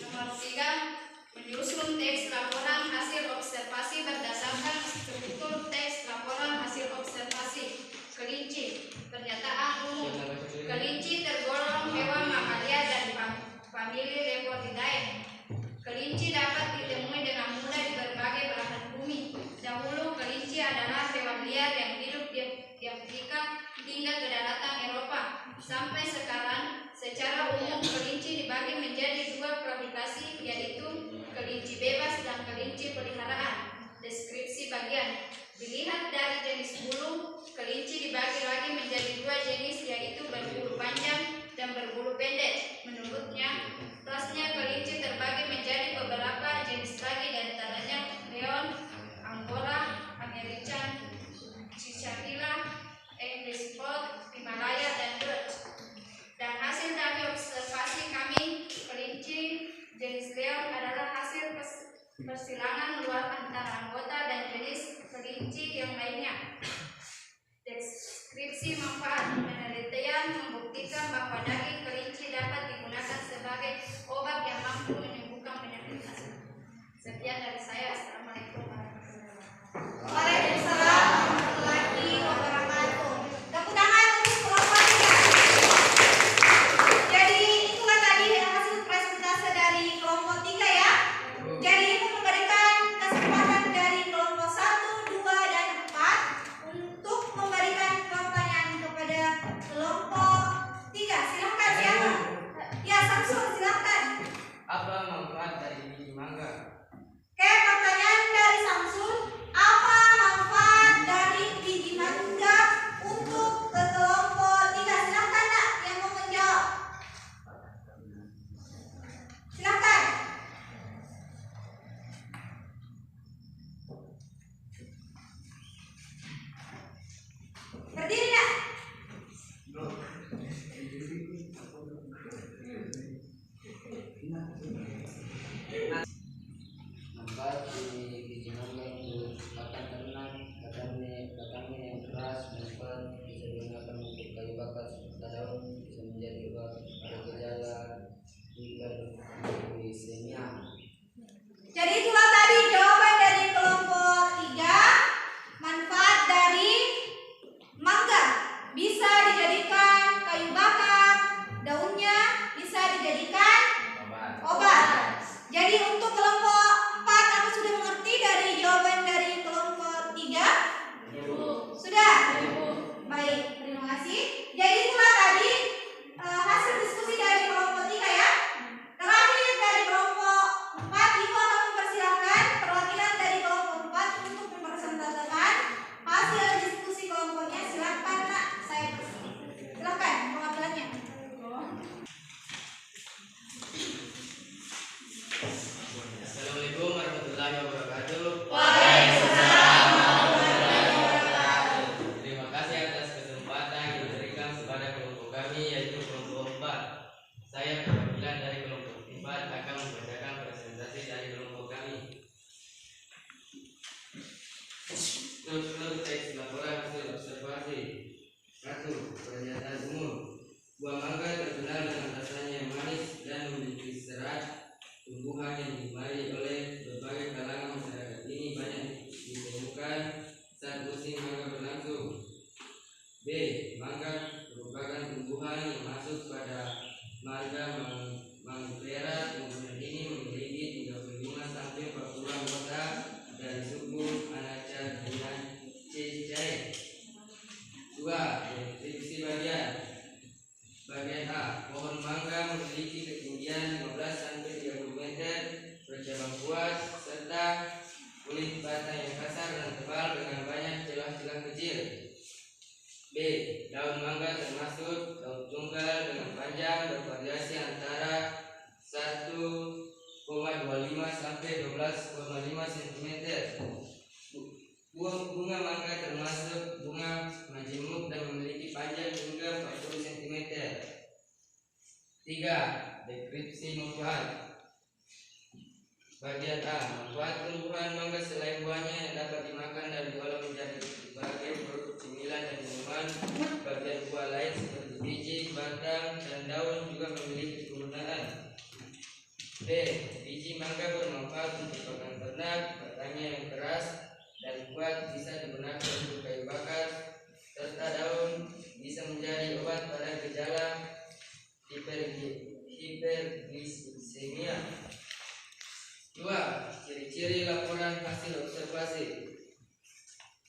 Nomor 3. Menyusun teks laporan hasil observasi berdasarkan struktur teks laporan hasil observasi. Kelinci. Pernyataan umum. Kelinci tergolong hewan mamalia dan famili Leportidae. Kelinci dapat ditemui dengan mudah di berbagai belahan bumi. Dahulu kelinci adalah hewan liar yang hidup di Afrika hingga ke daratan Eropa. Sampai sekarang, secara umum kelinci dibagi menjadi 2 klasifikasi, yaitu kelinci bebas dan kelinci peliharaan. Deskripsi bagian. Dilihat dari jenis bulu, kelinci dibagi lagi menjadi 2 jenis, yaitu berbulu panjang dan berbulu pendek. Menurutnya, kelasnya kelinci terbagi menjadi beberapa jenis lagi, diantaranya leon, angora, american, cicadilla, English spot, Himalaya, dan Dutch. Dan hasil dari observasi kami, kelinci jenis leon adalah hasil persilangan luar antara anggota dan jenis kelinci yang lainnya. 1. Pernyataan umum. Buah mangga terkenal dengan rasanya yang manis dan memiliki serat tumbuhan yang digemari oleh berbagai kalangan masyarakat. Ini banyak ditemukan saat musim mangga berlangsung. B. Mangga merupakan tumbuhan yang masuk pada marga Mangifera. Tumbuhan ini memiliki 35 sampai 40 anggota dari suku Anacaria. 2. Deskripsi bagian A. Pohon mangga memiliki ketinggian 15 sampai 30 meter, bercabang kuat serta kulit batang yang kasar dan tebal dengan banyak celah-celah kecil. B. Daun mangga termasuk daun tunggal dengan panjang bervariasi antara 1,25 sampai 12,5 cm. Bunga mangga termasuk bunga majemuk dan memiliki panjang hingga 40 cm. 3. Deskripsi manfaat. Bagian A. Manfaat tumbuhan mangga selain buahnya yang dapat dimakan dan diolah menjadi berbagai produk cemilan dan minuman, bagian buah lain seperti biji, batang, dan daun juga memiliki kegunaan. B. Biji mangga bermanfaat untuk pakan ternak, batangnya yang keras dan kuat bisa digunakan untuk kayu bakar, serta daun bisa menjadi obat pada gejala hiperglisemia. 2. Ciri-ciri laporan hasil observasi.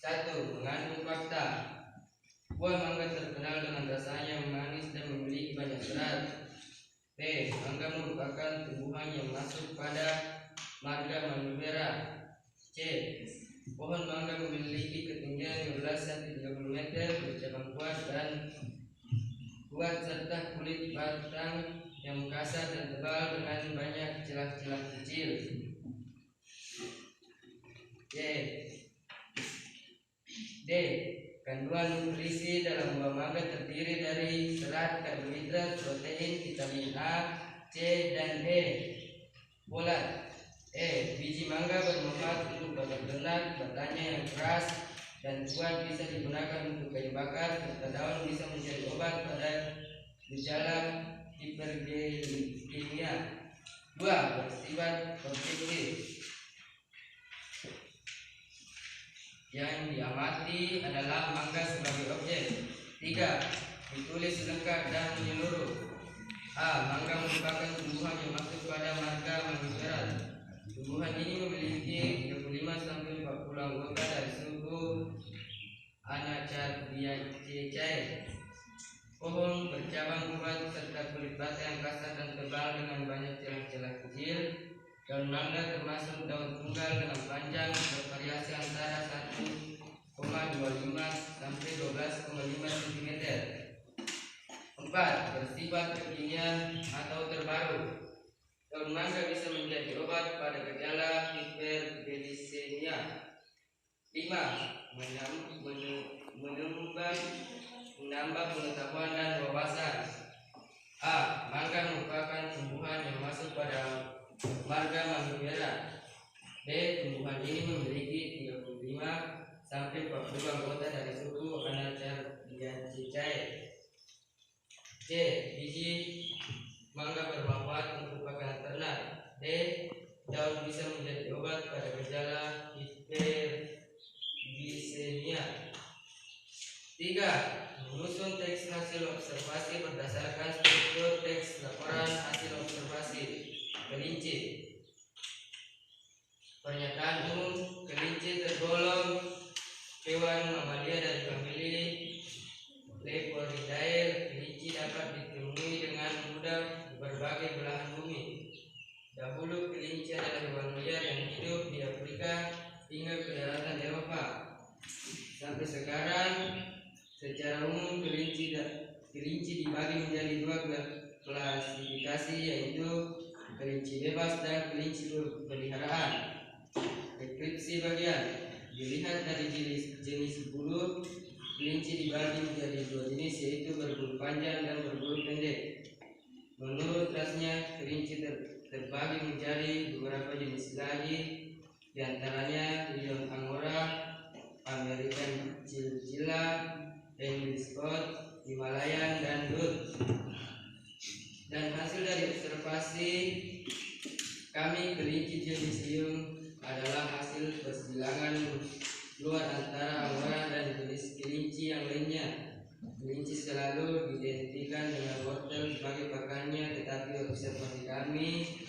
1. Mengandung fakta. Buah mangga terkenal dengan rasanya yang manis dan memiliki banyak serat. B. Mangga merupakan tumbuhan yang masuk pada marga Mangifera. C. Pohon mangga memiliki ketinggian 15 sampai 30 meter, bercabang kuat serta kulit batang yang kasar dan tebal dengan banyak celah-celah kecil. D. Kandungan nutrisi dalam buah mangga terdiri dari serat, karbohidrat, protein, vitamin A, C, dan E. Folat. Biji mangga bermanfaat untuk pakan ternak, batangnya yang keras dan kuat bisa digunakan untuk kayu bakar, serta daun bisa menjadi obat pada gejala hiperglikemia. 2. Bersifat objektif. Yang diamati adalah mangga sebagai objek. 3. Ditulis lengkap dan menyeluruh. A. Mangga merupakan tumbuhan yang masuk pada marga Mangifera. Tumbuhan ini memiliki 35 sampai 40 anggota dari suku Anacaria. Pohon bercabang kuat serta kulit batang yang kasar dan tebal dengan banyak celah-celah kecil. Daun mangga termasuk daun tunggal dengan panjang bervariasi antara 1,25 sampai 12,5 cm. 4. Bersifat kekinian atau terbaru. Daun mangga bisa menjadi obat pada gejala hiperglisemia. 5. Menambah pengetahuan dan wawasan. A. Mangga merupakan tumbuhan yang masuk pada marga Mangifera. B. Tumbuhan ini memiliki 35 sampai 40 anggota dari suku Anacaria. C. Biji mangga bermanfaat untuk pakan ternak. D. Daun bisa menjadi obat pada gejala hiperglisemia. 3. Menyusun teks hasil observasi berdasarkan struktur teks laporan hasil observasi. Kelinci. Pernyataan umum. Kelinci tergolong hewan mamalia dari famili Leporidae. Kelinci dapat ditemui dengan mudah di berbagai belahan bumi. Dahulu kelinci adalah hewan liar yang hidup di Afrika hingga ke daratan Eropa. Sampai sekarang, secara umum kelinci dibagi menjadi 2 klasifikasi, yaitu kelinci bebas dan kelinci peliharaan. Deskripsi bagian. Dilihat dari jenis bulu, kelinci dibagi menjadi 2 jenis, yaitu berbulu panjang dan berbulu pendek. Menurut rasnya, kelinci terbagi menjadi beberapa jenis lagi, diantaranya Lion Angora, American Chinchilla, English Scott, Himalayan, dan Dut. Dan hasil dari observasi kami kelinci judicium adalah hasil persilangan luar antara Angora dan jenis kelinci yang lainnya. Kelinci selalu diidentikan dengan wortel sebagai pakannya, tetapi observasi kami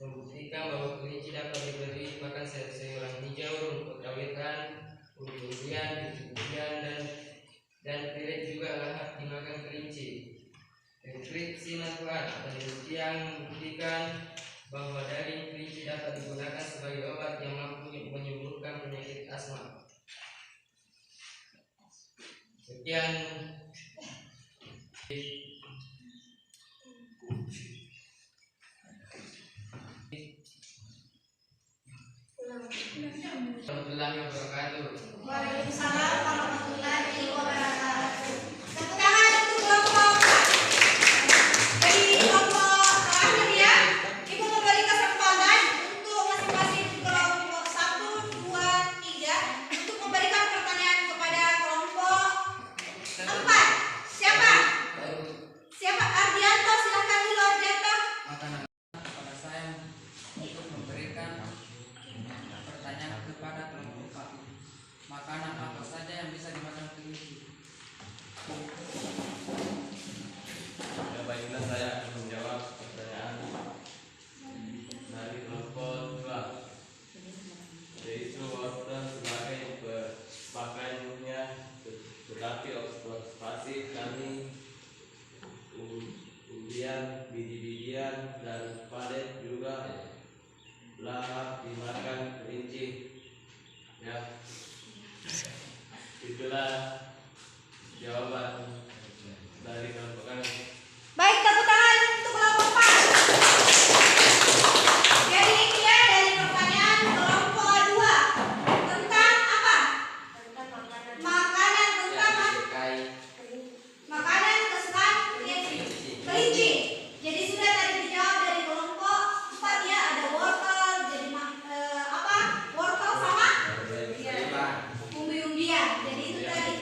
membuktikan bahwa kelinci dapat diberi pakan sayur-sayuran hijau, rumput rawetan, umbi-umbian, biji-bijian, dan pelet juga lahap dimakan kelinci. Deskripsi manfaat: penelitian membuktikan bahwa daging kelinci dapat digunakan sebagai obat yang mampu menyembuhkan penyakit asma. Sekian. Warahmatullahi wabarakatuh. Waalaikumsalam warahmatullahi wabarakatuh. Tepuk tangan untuk kelompok A. Dari kelompok terakhir ya, Ibu memberi kesempatan untuk masing-masing kelompok 1, 2, 3 untuk memberikan pertanyaan kepada kelompok 4. Siapa? Siapa? Ardianto, silakan dulu Ardianto. Makanan kepada saya untuk memberikan pertanyaan kepada kelompok Pak. Makanan apa saja yang bisa dimakan kelinci? Ya, baiklah, saya akan menjawab pertanyaan dari kelompok 2, yaitu wortel sebagai pakannya, tetapi observasi kami umbian, biji-bijian, dan palet juga lahap dimakan kelinci. Ya, itulah jawaban dari kelompok kami. Baik, tepuk tangan untuk kelompok 4. Jadi ini ya dari pertanyaan kelompok 2 tentang apa? Makanan tentang makanan kesukaan kelinci. Jadi sudah tadi dijawab dari kelompok 4 ya, ada wortel, jadi apa? Wortel sama umbi-umbian. Jadi itu tadi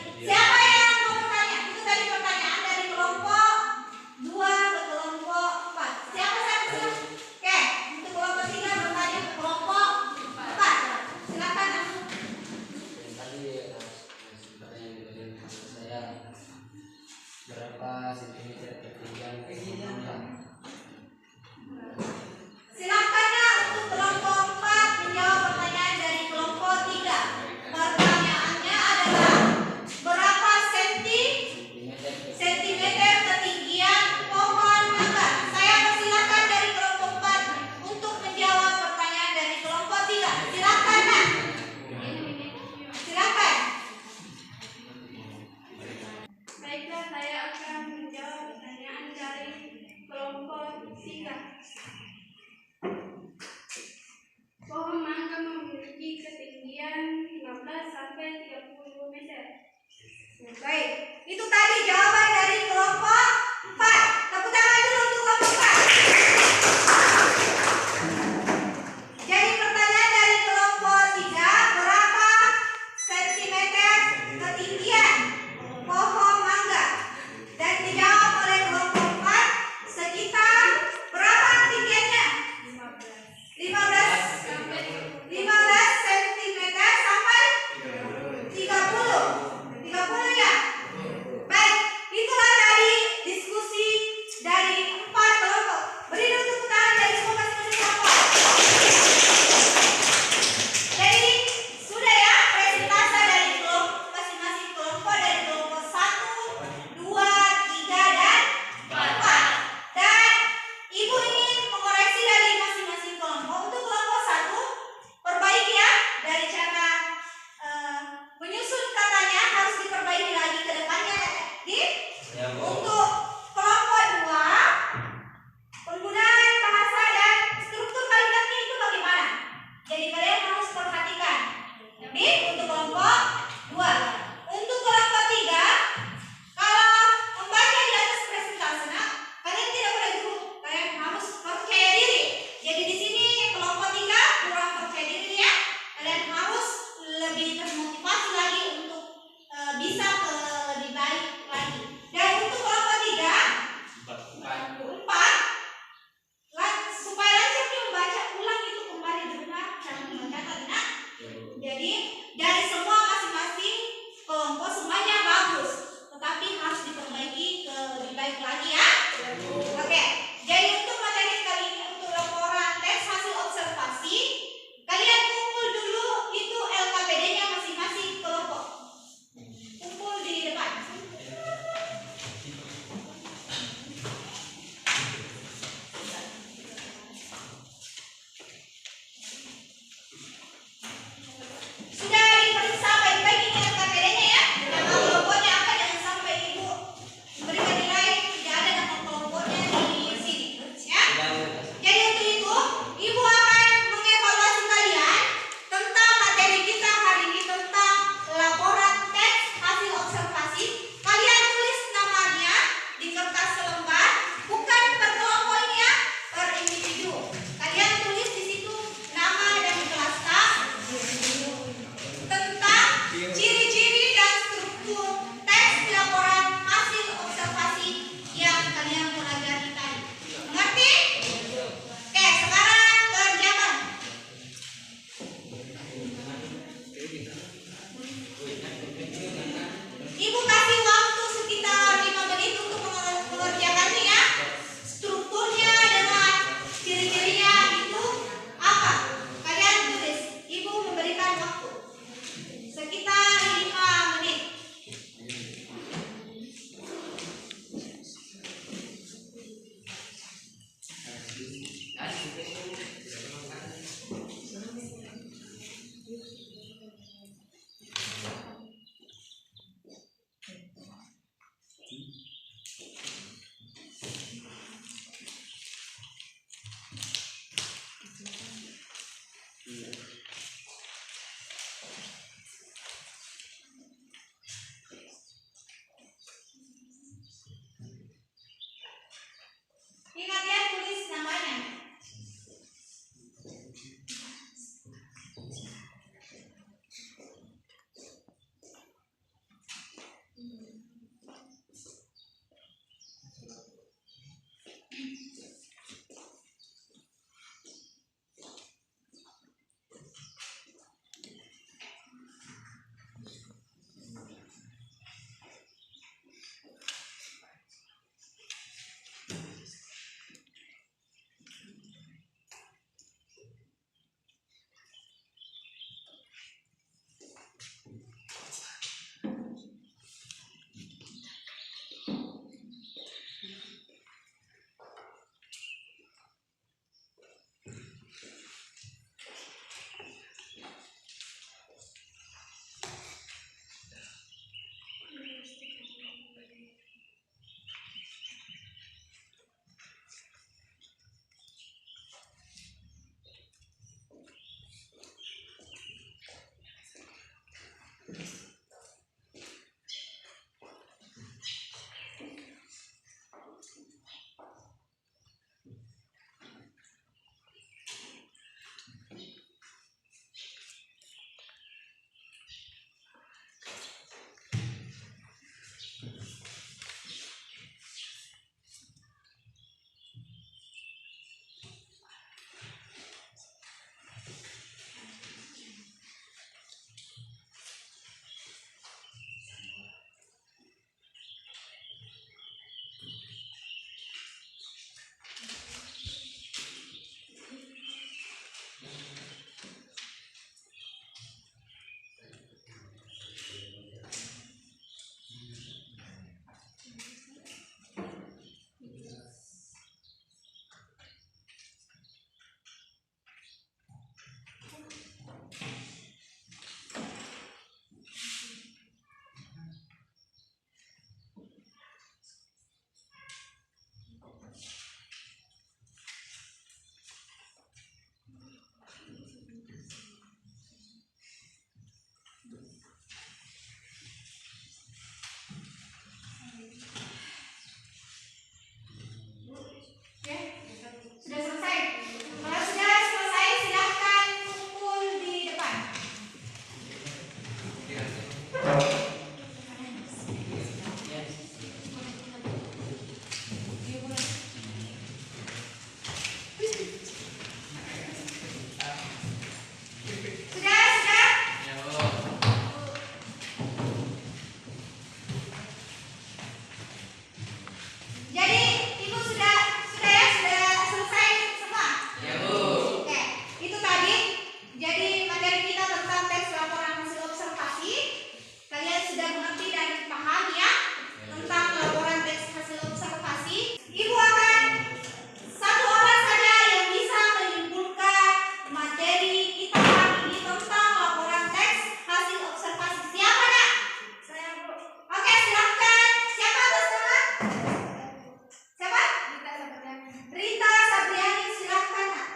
Siapa? Rita Sapriani. Rita Sapriani, silahkan Nak.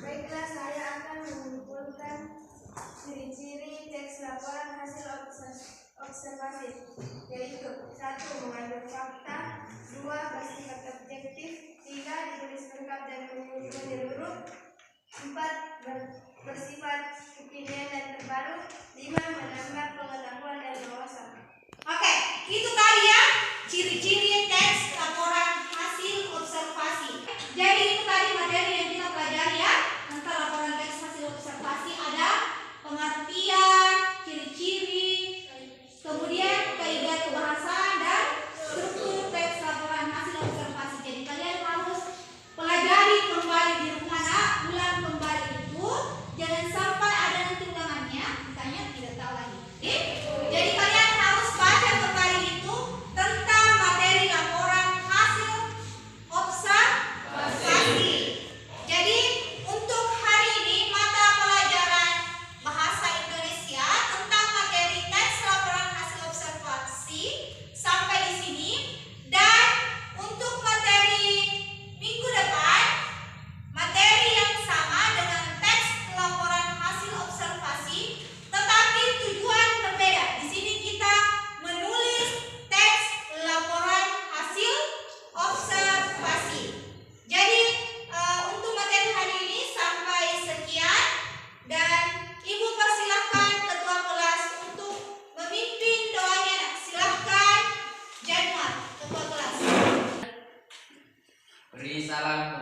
Baiklah, saya akan mengumpulkan ciri-ciri teks laporan hasil observasi, yaitu 1. Mengandung fakta, 2. Bersifat objektif, 3. Ditulis lengkap dan menyeluruh, 4. Bersifat kekinian dan terbaru, 5. Menambah pengetahuan dan wawasan. Oke, itu tadi ya ciri-ciri teks laporan hasil observasi. Jadi itu tadi materi yang kita pelajari ya tentang laporan teks hasil observasi. Ada pengertian, ciri-ciri, kemudian kaidah kebahasaan dan struktur teks laporan hasil observasi. Jadi kalian harus pelajari kembali di rumah Nak, ulang kembali itu. Jangan sampai ada nanti ulangannya ditanya tidak tahu lagi. Oke? Jadi kalian harus baca kembali itu tentang materi laporan hasil observasi. Jadi untuk hari ini mata pelajaran bahasa Indonesia tentang materi teks laporan hasil observasi sampai di sini, dan untuk materi minggu depan materi yang sama dengan teks laporan hasil observasi tetapi tujuan berbeda. Di sini kita menulis teks laporan hasil observasi. Jadi untuk materi hari ini sampai sekian, dan Ibu persilahkan ketua kelas untuk memimpin doanya. Silahkan Januar, ketua kelas. Beri salam